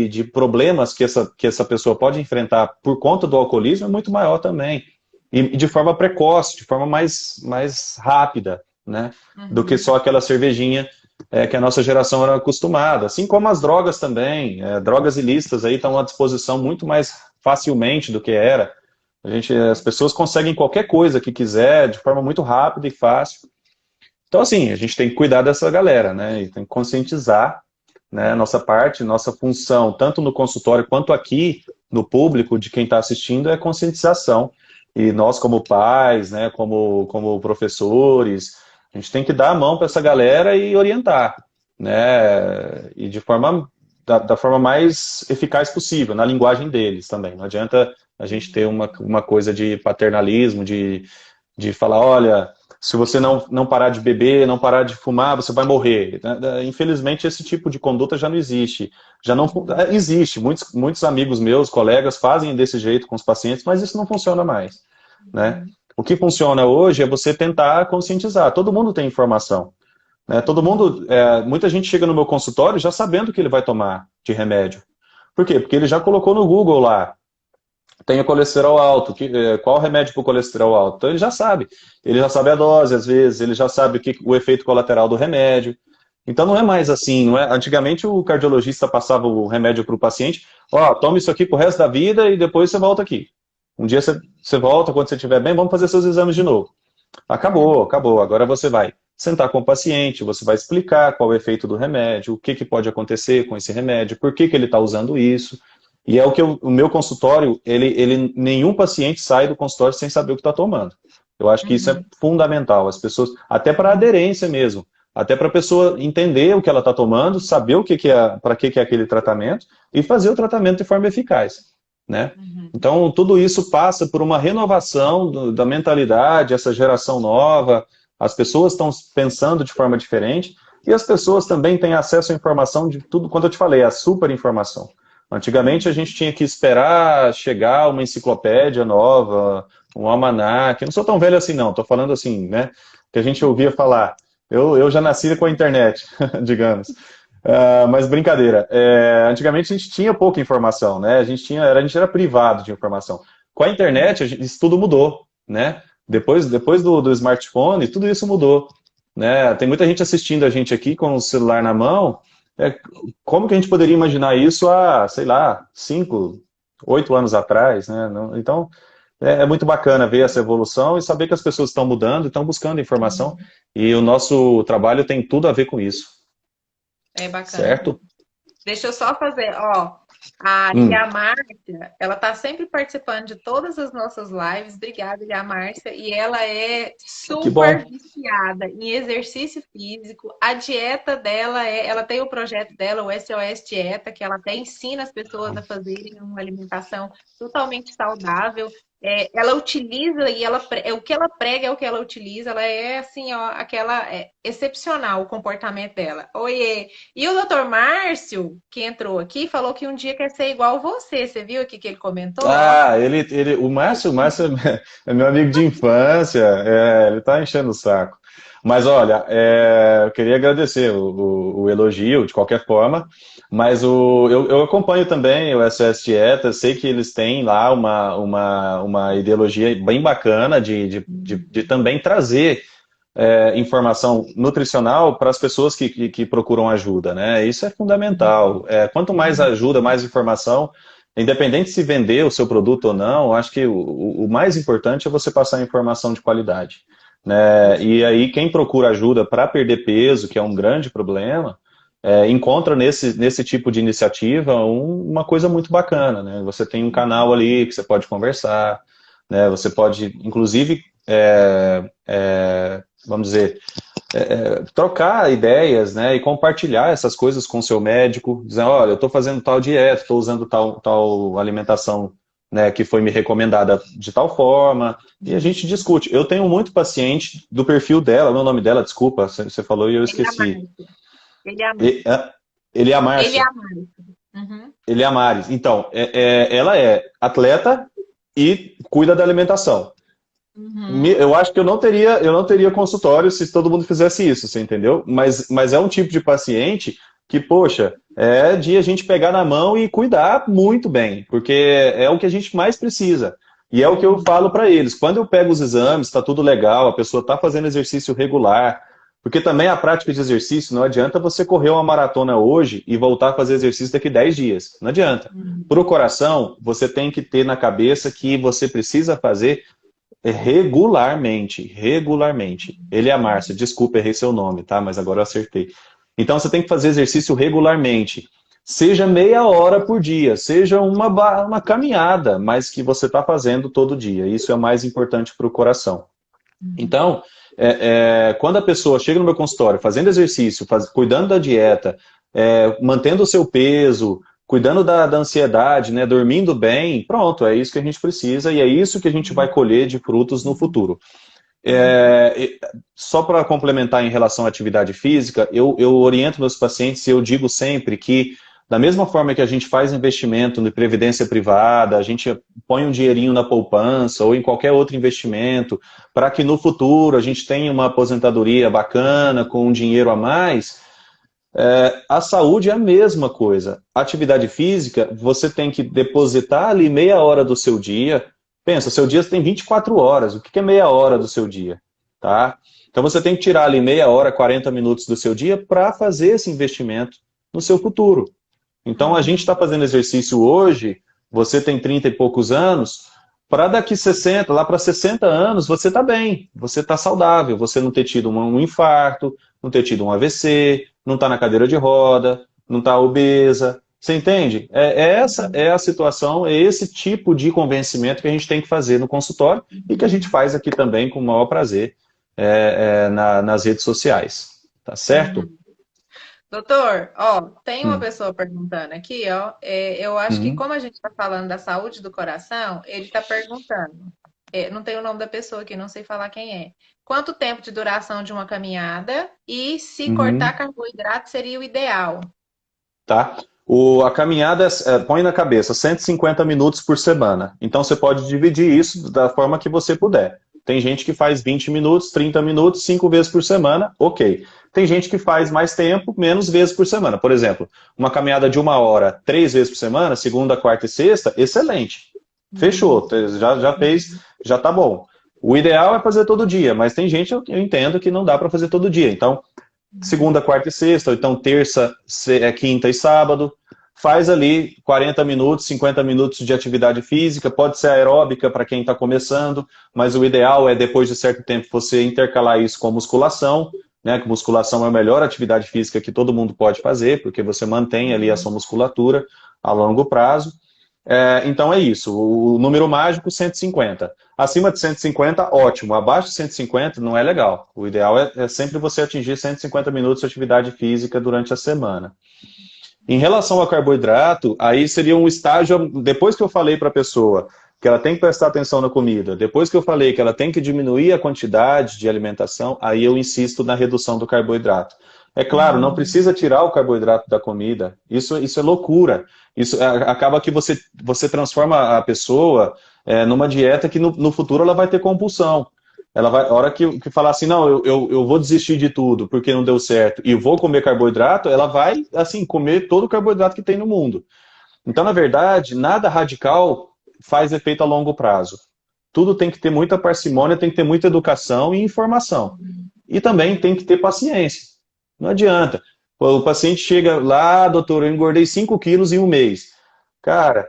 B: de problemas que essa pessoa pode enfrentar por conta do alcoolismo é muito maior também. E de forma precoce, de forma mais rápida, né? Do que só aquela cervejinha que a nossa geração era acostumada. Assim como as drogas também. Drogas ilícitas aí estão à disposição muito mais facilmente do que era. As pessoas conseguem qualquer coisa que quiser de forma muito rápida e fácil. Então, assim, a gente tem que cuidar dessa galera, né? E tem que conscientizar, né, nossa parte, nossa função, tanto no consultório quanto aqui no público de quem está assistindo, é conscientização. E nós, como pais, né, como professores, a gente tem que dar a mão para essa galera e orientar, né? E da forma mais eficaz possível, na linguagem deles também. Não adianta a gente ter uma coisa de paternalismo, de falar, olha, se você não parar de beber, não parar de fumar, você vai morrer. Infelizmente, esse tipo de conduta já não existe. Já não existe. Muitos amigos meus, colegas, fazem desse jeito com os pacientes, mas isso não funciona mais, né? O que funciona hoje é você tentar conscientizar. Todo mundo tem informação, né? Muita gente chega no meu consultório já sabendo o que ele vai tomar de remédio. Por quê? Porque ele já colocou no Google lá. tenho colesterol alto, qual remédio para o colesterol alto? Então ele já sabe a dose às vezes, ele já sabe o efeito colateral do remédio. Então não é mais assim, não é? Antigamente o cardiologista passava o remédio para o paciente, ó, toma isso aqui pro resto da vida e depois você volta aqui. Um dia você volta, quando você estiver bem, vamos fazer seus exames de novo. Acabou, acabou. Agora você vai sentar com o paciente, você vai explicar qual é o efeito do remédio, o que pode acontecer com esse remédio, por que ele está usando isso. E é o que o meu consultório, nenhum paciente sai do consultório sem saber o que está tomando. Eu acho que isso é fundamental. As pessoas, até para aderência mesmo, até para a pessoa entender o que ela está tomando, saber para que é aquele tratamento e fazer o tratamento de forma eficaz, né? Então, tudo isso passa por uma renovação da mentalidade, essa geração nova, as pessoas estão pensando de forma diferente e as pessoas também têm acesso à informação de tudo, quanto eu te falei, a super informação. Antigamente a gente tinha que esperar chegar uma enciclopédia nova, um almanaque. Eu não sou tão velho assim não, estou falando assim, né? Que a gente ouvia falar. Eu já nasci com a internet, digamos. Mas brincadeira. Antigamente a gente tinha pouca informação, né? A gente era privado de informação. Com a internet, isso tudo mudou, né? Depois do smartphone, tudo isso mudou, né? Tem muita gente assistindo a gente aqui com o celular na mão. Como que a gente poderia imaginar isso há, sei lá, 5, 8 anos atrás, né? Então, é muito bacana ver essa evolução e saber que as pessoas estão mudando, estão buscando informação, e o nosso trabalho tem tudo a ver com isso.
A: É bacana.
B: Certo?
A: Deixa eu só fazer, ó, a Lia Márcia, ela tá sempre participando de todas as nossas lives. Obrigada, Lia Márcia. E ela é super viciada em exercício físico. A dieta dela ela tem o projeto dela, o SOS Dieta, que ela até ensina as pessoas a fazerem uma alimentação totalmente saudável. Ela utiliza e o que ela prega é o que ela utiliza. Ela é assim, ó, excepcional o comportamento dela. Oiê! E o doutor Márcio, que entrou aqui, falou que um dia quer ser igual você. Você viu aqui que ele comentou?
B: O Márcio é meu amigo de infância, ele tá enchendo o saco. Mas olha, eu queria agradecer o elogio de qualquer forma, mas eu acompanho também o SOS Dieta, sei que eles têm lá uma ideologia bem bacana de também trazer informação nutricional para as pessoas que procuram ajuda, né? Isso é fundamental. Quanto mais ajuda, mais informação, independente se vender o seu produto ou não, acho que o mais importante é você passar informação de qualidade. Né? E aí quem procura ajuda para perder peso, que é um grande problema, encontra nesse tipo de iniciativa uma coisa muito bacana, né? Você tem um canal ali que você pode conversar, né? Você pode, inclusive, vamos dizer, trocar ideias, né? E compartilhar essas coisas com o seu médico, dizendo, olha, eu estou fazendo tal dieta, estou usando tal alimentação, né, que foi me recomendada de tal forma, e a gente discute. Eu tenho muito paciente do perfil dela, o nome dela, desculpa, você falou e eu esqueci. Ele é a Márcia. Ele é a Mari. Então, ela é atleta e cuida da alimentação. Eu acho que eu não teria consultório se todo mundo fizesse isso, você entendeu? Mas é um tipo de paciente que, poxa, é de a gente pegar na mão e cuidar muito bem, porque é o que a gente mais precisa. E é o que eu falo para eles. Quando eu pego os exames, está tudo legal, a pessoa está fazendo exercício regular, porque também a prática de exercício, não adianta você correr uma maratona hoje e voltar a fazer exercício daqui 10 dias. Não adianta. Para o coração, você tem que ter na cabeça que você precisa fazer regularmente. Ele é a Márcia, desculpa, errei seu nome, tá? Mas agora eu acertei. Então você tem que fazer exercício regularmente. Seja meia hora por dia, seja uma caminhada, mas que você está fazendo todo dia. Isso é o mais importante para o coração. Então, quando a pessoa chega no meu consultório fazendo exercício, cuidando da dieta, mantendo o seu peso, cuidando da ansiedade, né, dormindo bem, pronto, é isso que a gente precisa e é isso que a gente vai colher de frutos no futuro. Só para complementar em relação à atividade física, eu oriento meus pacientes e eu digo sempre que, da mesma forma que a gente faz investimento em previdência privada, a gente põe um dinheirinho na poupança ou em qualquer outro investimento, para que no futuro a gente tenha uma aposentadoria bacana, com um dinheiro a mais, A saúde é a mesma coisa. Atividade física, você tem que depositar ali meia hora do seu dia. Pensa, seu dia tem 24 horas. O que é meia hora do seu dia? Tá? Então você tem que tirar ali meia hora, 40 minutos do seu dia para fazer esse investimento no seu futuro. Então a gente está fazendo exercício hoje, você tem 30 e poucos anos, para daqui 60, lá para 60 anos, você está bem, você está saudável, você não ter tido um infarto, não ter tido um AVC, não está na cadeira de roda, não está obesa. Você entende? Essa é a situação, é esse tipo de convencimento que a gente tem que fazer no consultório e que a gente faz aqui também com o maior prazer nas redes sociais. Tá certo?
A: Doutor, ó, tem uma pessoa perguntando aqui, ó. Eu acho que como a gente está falando da saúde do coração, ele está perguntando. Não tem o nome da pessoa aqui, não sei falar quem é. Quanto tempo de duração de uma caminhada e se cortar carboidrato seria o ideal?
B: Tá? A caminhada, põe na cabeça, 150 minutos por semana. Então você pode dividir isso da forma que você puder. Tem gente que faz 20 minutos, 30 minutos, 5 vezes por semana, ok. Tem gente que faz mais tempo, menos vezes por semana. Por exemplo, uma caminhada de 1 hora, 3 vezes por semana, segunda, quarta e sexta, excelente. Fechou, já fez, já tá bom. O ideal é fazer todo dia, mas tem gente, eu entendo que não dá para fazer todo dia. Então, segunda, quarta e sexta, ou então terça, quinta e sábado. Faz ali 40 minutos, 50 minutos de atividade física, pode ser aeróbica para quem está começando, mas o ideal é, depois de certo tempo, você intercalar isso com musculação, né? Que musculação é a melhor atividade física que todo mundo pode fazer, porque você mantém ali a sua musculatura a longo prazo. Então é isso, o número mágico 150. Acima de 150, ótimo. Abaixo de 150 não é legal. O ideal é sempre você atingir 150 minutos de atividade física durante a semana. Em relação ao carboidrato, aí seria um estágio, depois que eu falei para a pessoa que ela tem que prestar atenção na comida, depois que eu falei que ela tem que diminuir a quantidade de alimentação, aí eu insisto na redução do carboidrato. É claro, não precisa tirar o carboidrato da comida, isso é loucura. Isso acaba que você transforma a pessoa numa dieta que no futuro ela vai ter compulsão. Ela vai, a hora que falar assim, não, eu vou desistir de tudo porque não deu certo e vou comer carboidrato, ela vai, assim, comer todo o carboidrato que tem no mundo. Então, na verdade, nada radical faz efeito a longo prazo. Tudo tem que ter muita parcimônia, tem que ter muita educação e informação. E também tem que ter paciência. Não adianta. O paciente chega lá, doutor, eu engordei 5 quilos em um mês. Cara,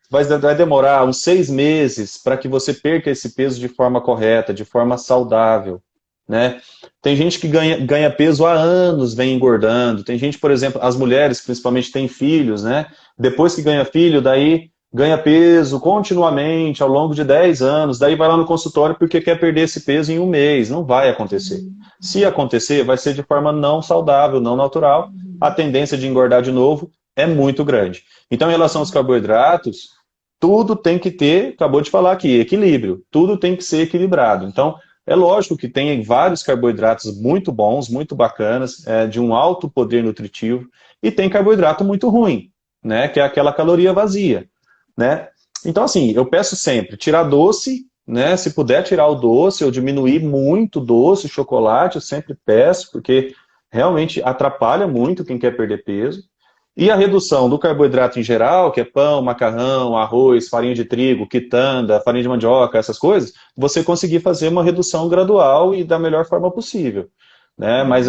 B: vai demorar uns 6 meses para que você perca esse peso de forma correta, de forma saudável, né? Tem gente que ganha peso há anos, vem engordando. Tem gente, por exemplo, as mulheres principalmente têm filhos, né? Depois que ganha filho, daí ganha peso continuamente ao longo de 10 anos, daí vai lá no consultório porque quer perder esse peso em um mês. Não vai acontecer. Se acontecer, vai ser de forma não saudável, não natural. A tendência de engordar de novo é muito grande. Então, em relação aos carboidratos, tudo tem que ter, acabou de falar aqui, equilíbrio. Tudo tem que ser equilibrado. Então, é lógico que tem vários carboidratos muito bons, muito bacanas, de um alto poder nutritivo, e tem carboidrato muito ruim, né? Que é aquela caloria vazia, né? Então, assim, eu peço sempre, tirar doce, né? Se puder tirar o doce, ou diminuir muito doce, chocolate, eu sempre peço, porque realmente atrapalha muito quem quer perder peso. E a redução do carboidrato em geral, que é pão, macarrão, arroz, farinha de trigo, quitanda, farinha de mandioca, essas coisas, você conseguir fazer uma redução gradual e da melhor forma possível, né? Mas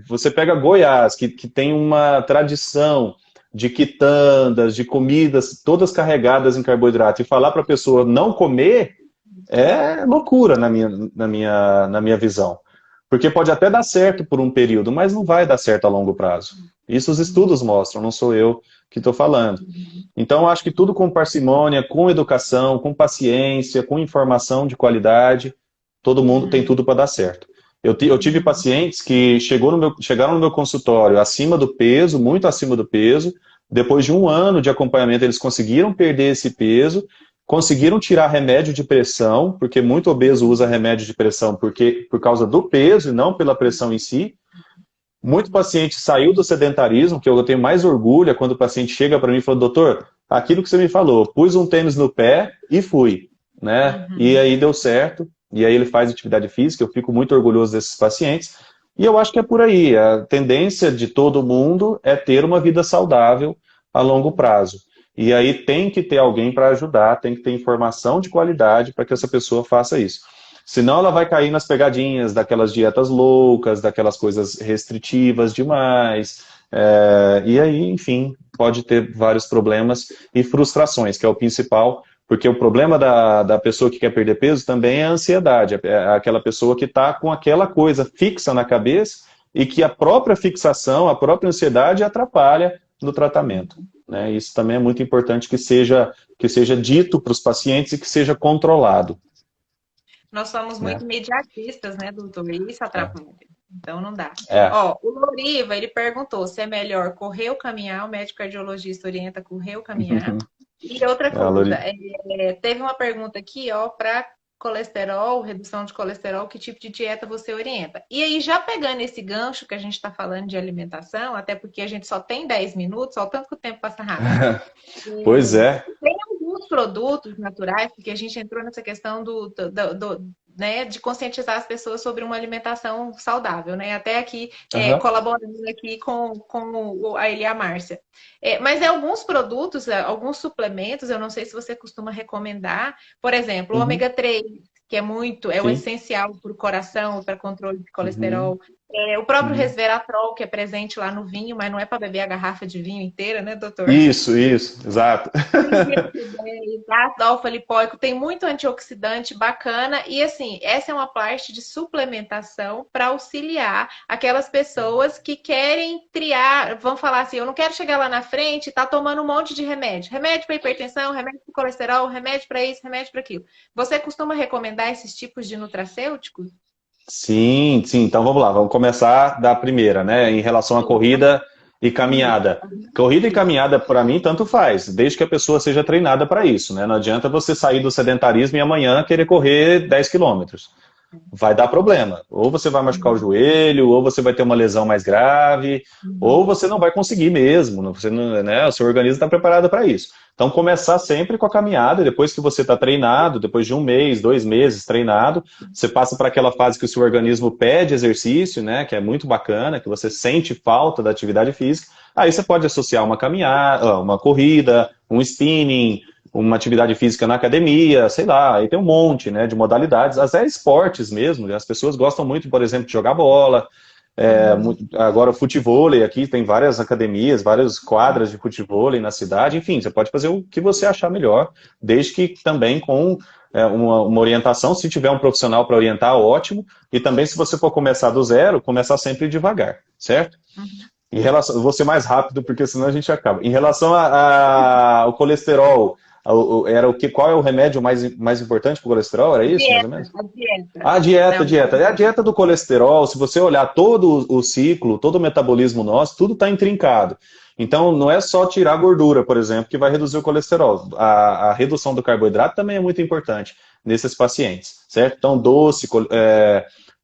B: você pega Goiás, que tem uma tradição de quitandas, de comidas todas carregadas em carboidrato, e falar para a pessoa não comer é loucura na minha visão. Porque pode até dar certo por um período, mas não vai dar certo a longo prazo. Isso os estudos mostram, não sou eu que estou falando. Então, acho que tudo com parcimônia, com educação, com paciência, com informação de qualidade, todo mundo tem tudo para dar certo. Eu tive pacientes que chegaram no meu consultório acima do peso, muito acima do peso. Depois de 1 ano de acompanhamento, eles conseguiram perder esse peso, conseguiram tirar remédio de pressão, porque muito obeso usa remédio de pressão por causa do peso e não pela pressão em si. Muito paciente saiu do sedentarismo, que eu tenho mais orgulho, é quando o paciente chega para mim e fala, doutor, aquilo que você me falou, pus um tênis no pé e fui, né? E aí deu certo, e aí ele faz atividade física, eu fico muito orgulhoso desses pacientes. E eu acho que é por aí. A tendência de todo mundo é ter uma vida saudável a longo prazo. E aí tem que ter alguém para ajudar, tem que ter informação de qualidade para que essa pessoa faça isso. Senão ela vai cair nas pegadinhas daquelas dietas loucas, daquelas coisas restritivas demais. E aí, enfim, pode ter vários problemas e frustrações, que é o principal, porque o problema da pessoa que quer perder peso também é a ansiedade. É aquela pessoa que está com aquela coisa fixa na cabeça e que a própria fixação, a própria ansiedade atrapalha no tratamento. Né? Isso também é muito importante que seja dito para os pacientes e que seja controlado.
A: Nós somos muito imediatistas, né, doutor? E isso atrapalha. Então não dá.
B: É.
A: Ó, o Loriva, ele perguntou se é melhor correr ou caminhar. O médico cardiologista orienta correr ou caminhar. E outra coisa, teve uma pergunta aqui, ó, para colesterol, redução de colesterol, que tipo de dieta você orienta? E aí, já pegando esse gancho que a gente está falando de alimentação, até porque a gente só tem 10 minutos, ó, o tanto que o tempo passa rápido.
B: Pois é.
A: Tem alguns produtos naturais, porque a gente entrou nessa questão né, de conscientizar as pessoas sobre uma alimentação saudável, né? Até aqui, colaborando aqui com a Elia Márcia. Mas alguns produtos, alguns suplementos, eu não sei se você costuma recomendar, por exemplo, o ômega 3, que é o essencial para o coração, para controle de colesterol. O próprio resveratrol, que é presente lá no vinho, mas não é para beber a garrafa de vinho inteira, né, doutor?
B: Isso, exato.
A: Ácido alfa-lipoico, tem muito antioxidante bacana e assim, essa é uma parte de suplementação para auxiliar aquelas pessoas que querem triar, vão falar assim, eu não quero chegar lá na frente e tá tomando um monte de remédio. Remédio para hipertensão, remédio para colesterol, remédio para isso, remédio para aquilo. Você costuma recomendar esses tipos de nutracêuticos?
B: Sim. Então vamos lá, vamos começar da primeira, né? Em relação à corrida e caminhada. Corrida e caminhada, para mim, tanto faz, desde que a pessoa seja treinada para isso, né? Não adianta você sair do sedentarismo e amanhã querer correr 10 quilômetros. Vai dar problema. Ou você vai machucar o joelho, ou você vai ter uma lesão mais grave, ou você não vai conseguir mesmo. Você não, né? O seu organismo está preparado para isso. Então, começar sempre com a caminhada, depois que você está treinado, depois de 1 mês, 2 meses treinado, você passa para aquela fase que o seu organismo pede exercício, né? Que é muito bacana, que você sente falta da atividade física. Aí você pode associar uma caminhada, uma corrida, um spinning, uma atividade física na academia, sei lá, aí tem um monte, né, de modalidades, até esportes mesmo, as pessoas gostam muito, por exemplo, de jogar bola, agora o futevôlei aqui, tem várias academias, várias quadras de futevôlei na cidade, enfim, você pode fazer o que você achar melhor, desde que também com uma orientação, se tiver um profissional para orientar, ótimo, e também se você for começar do zero, começar sempre devagar, certo? Em relação, vou ser mais rápido, porque senão a gente acaba. Em relação ao colesterol, qual é o remédio mais importante para o colesterol? Era isso, mais ou menos? A dieta. É a dieta do colesterol. Se você olhar todo o ciclo, todo o metabolismo nosso, tudo está intrincado. Então, não é só tirar a gordura, por exemplo, que vai reduzir o colesterol. A redução do carboidrato também é muito importante nesses pacientes, certo? Então,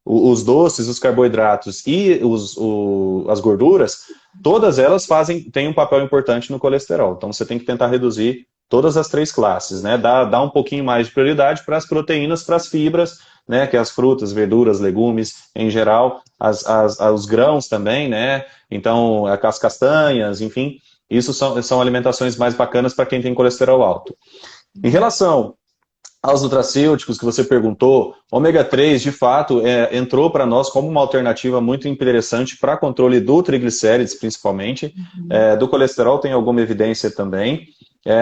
B: os doces, os carboidratos e as gorduras, todas elas têm um papel importante no colesterol. Então, você tem que tentar reduzir todas as 3 classes, né? Dá um pouquinho mais de prioridade para as proteínas, para as fibras, né? Que é as frutas, verduras, legumes, em geral, os grãos também, né? Então, as castanhas, enfim, isso são alimentações mais bacanas para quem tem colesterol alto. Em relação aos nutracêuticos que você perguntou, ômega 3, de fato, entrou para nós como uma alternativa muito interessante para controle do triglicérides, principalmente. Do colesterol tem alguma evidência também.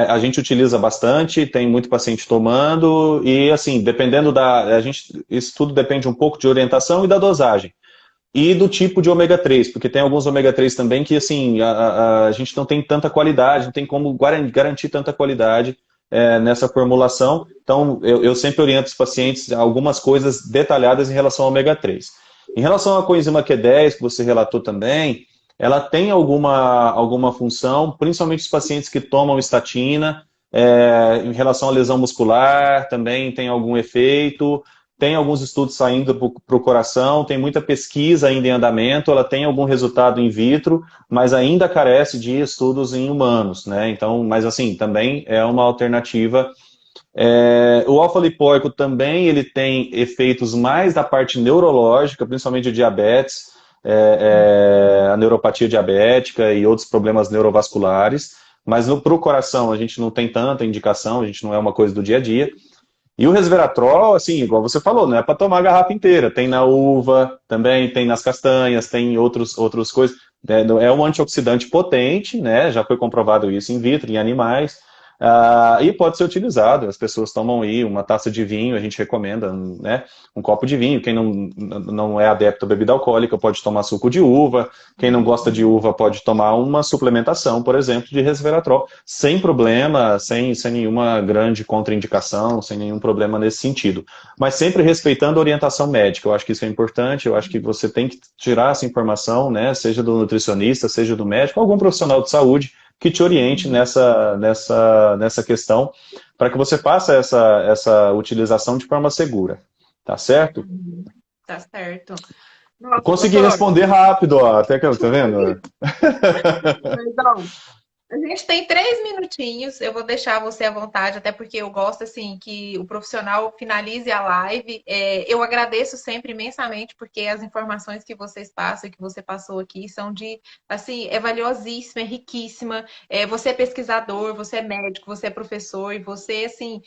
B: A gente utiliza bastante, tem muito paciente tomando e, assim, dependendo isso tudo depende um pouco de orientação e da dosagem. E do tipo de ômega 3, porque tem alguns ômega 3 também que, assim, a gente não tem tanta qualidade, não tem como garantir tanta qualidade nessa formulação. Então, eu sempre oriento os pacientes a algumas coisas detalhadas em relação ao ômega 3. Em relação à coenzima Q10, que você relatou também, ela tem alguma função, principalmente os pacientes que tomam estatina, em relação à lesão muscular, também tem algum efeito. Tem alguns estudos saindo para o coração, tem muita pesquisa ainda em andamento, ela tem algum resultado in vitro, mas ainda carece de estudos em humanos, né? Então, mas assim, também é uma alternativa. O alfa-lipoico também ele tem efeitos mais da parte neurológica, principalmente de diabetes. a neuropatia diabética e outros problemas neurovasculares, mas para o coração a gente não tem tanta indicação, a gente não é uma coisa do dia a dia. E o resveratrol, assim, igual você falou, não é para tomar a garrafa inteira. Tem na uva, também tem nas castanhas, tem outras coisas. É um antioxidante potente, né? Já foi comprovado isso in vitro, em animais. E pode ser utilizado. As pessoas tomam aí uma taça de vinho, a gente recomenda, né? Um copo de vinho. Quem não é adepto à bebida alcoólica pode tomar suco de uva. Quem não gosta de uva pode tomar uma suplementação, por exemplo, de resveratrol, sem problema, sem nenhuma grande contraindicação, sem nenhum problema nesse sentido. Mas sempre respeitando a orientação médica. Eu acho que isso é importante. Eu acho que você tem que tirar essa informação, né? Seja do nutricionista, seja do médico, algum profissional de saúde que te oriente nessa questão, para que você faça essa utilização de forma segura. Tá certo?
A: Tá certo. Nossa,
B: Consegui
A: doutor.
B: responder rápido, ó, até que, tá vendo?
A: Perdão. A gente tem 3 minutinhos, eu vou deixar você à vontade, até porque eu gosto assim que o profissional finalize a live. Eu agradeço sempre imensamente, porque as informações que vocês passam e que você passou aqui são de, assim, é valiosíssima, é riquíssima. Você é pesquisador, você é médico, você é professor, e você, assim,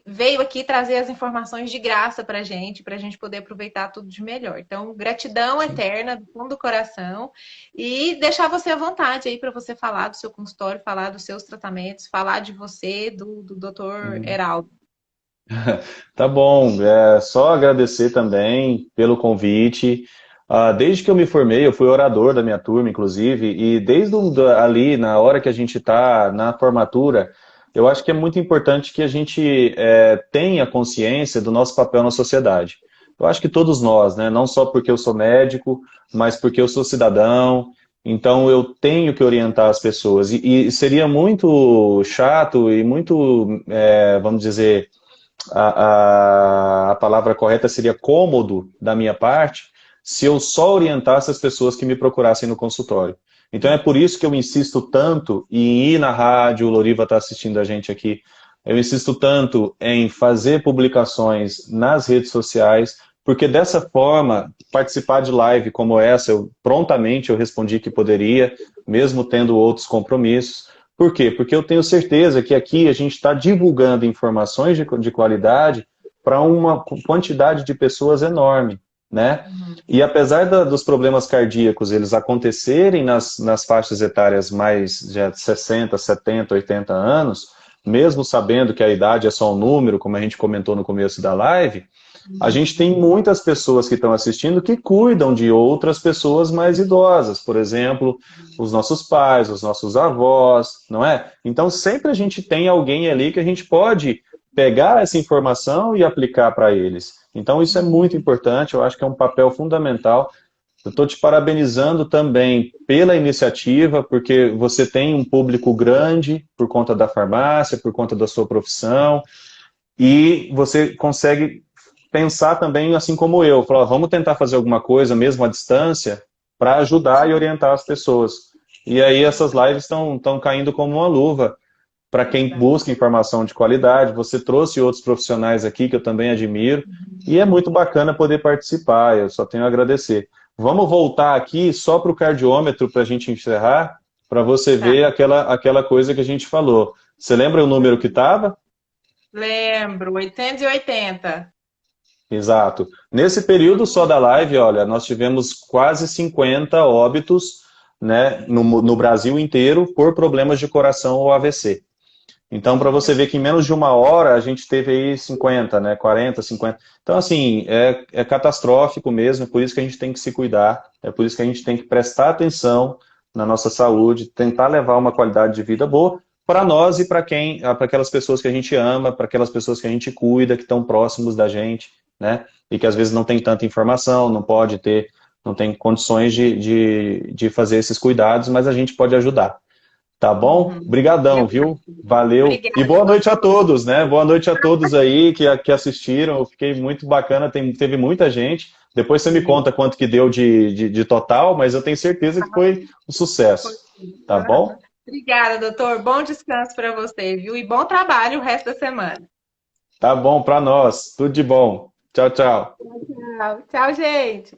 A: veio aqui trazer as informações de graça para a gente poder aproveitar tudo de melhor. Então, gratidão eterna, do fundo do coração. E deixar você à vontade aí para você falar do seu consultório, falar dos seus tratamentos, falar de você, do Dr. Heraldo.
B: Tá bom, é só agradecer também pelo convite. Desde que eu me formei, eu fui orador da minha turma, inclusive, e desde ali, na hora que a gente está na formatura, eu acho que é muito importante que a gente tenha consciência do nosso papel na sociedade. Eu acho que todos nós, né, não só porque eu sou médico, mas porque eu sou cidadão, então eu tenho que orientar as pessoas. E seria muito chato e muito, vamos dizer, a palavra correta seria cômodo da minha parte, se eu só orientasse as pessoas que me procurassem no consultório. Então é por isso que eu insisto tanto em ir na rádio, o Loriva está assistindo a gente aqui, eu insisto tanto em fazer publicações nas redes sociais, porque dessa forma, participar de live como essa, prontamente eu respondi que poderia, mesmo tendo outros compromissos. Por quê? Porque eu tenho certeza que aqui a gente está divulgando informações de qualidade para uma quantidade de pessoas enorme, né? E apesar dos problemas cardíacos eles acontecerem nas faixas etárias mais de 60, 70, 80 anos, mesmo sabendo que a idade é só um número, como a gente comentou no começo da live, a gente tem muitas pessoas que estão assistindo que cuidam de outras pessoas mais idosas, por exemplo, os nossos pais, os nossos avós, não é? Então sempre a gente tem alguém ali que a gente pode pegar essa informação e aplicar para eles. Então isso é muito importante, eu acho que é um papel fundamental. Eu estou te parabenizando também pela iniciativa, porque você tem um público grande por conta da farmácia, por conta da sua profissão, e você consegue pensar também assim como eu, falar, vamos tentar fazer alguma coisa mesmo à distância para ajudar e orientar as pessoas. E aí essas lives estão caindo como uma luva para quem busca informação de qualidade. Você trouxe outros profissionais aqui que eu também admiro e é muito bacana poder participar, eu só tenho a agradecer. Vamos voltar aqui só para o cardiômetro para a gente encerrar, para você ver aquela coisa que a gente falou. Você lembra o número que estava?
A: Lembro, 880.
B: Exato. Nesse período só da live, olha, nós tivemos quase 50 óbitos, né, no Brasil inteiro por problemas de coração ou AVC. Então, para você ver que em menos de uma hora a gente teve aí 50, né, 40, 50. Então, assim, é catastrófico mesmo, é por isso que a gente tem que se cuidar, é por isso que a gente tem que prestar atenção na nossa saúde, tentar levar uma qualidade de vida boa para nós e para para aquelas pessoas que a gente ama, para aquelas pessoas que a gente cuida, que estão próximos da gente, né? E que às vezes não tem tanta informação, não tem condições de fazer esses cuidados, mas a gente pode ajudar. Tá bom? Brigadão, viu? Valeu. E
A: Obrigada,
B: boa noite a
A: doutor.
B: todos, né? Boa noite a todos aí que assistiram. Eu fiquei muito bacana, teve muita gente. Depois você me conta quanto que deu de total, mas eu tenho certeza que foi um sucesso. Tá bom?
A: Obrigada, doutor. Bom descanso para você, viu? E bom trabalho o resto da semana.
B: Tá bom para nós. Tudo de bom. Tchau, tchau.
A: Tchau, tchau, gente.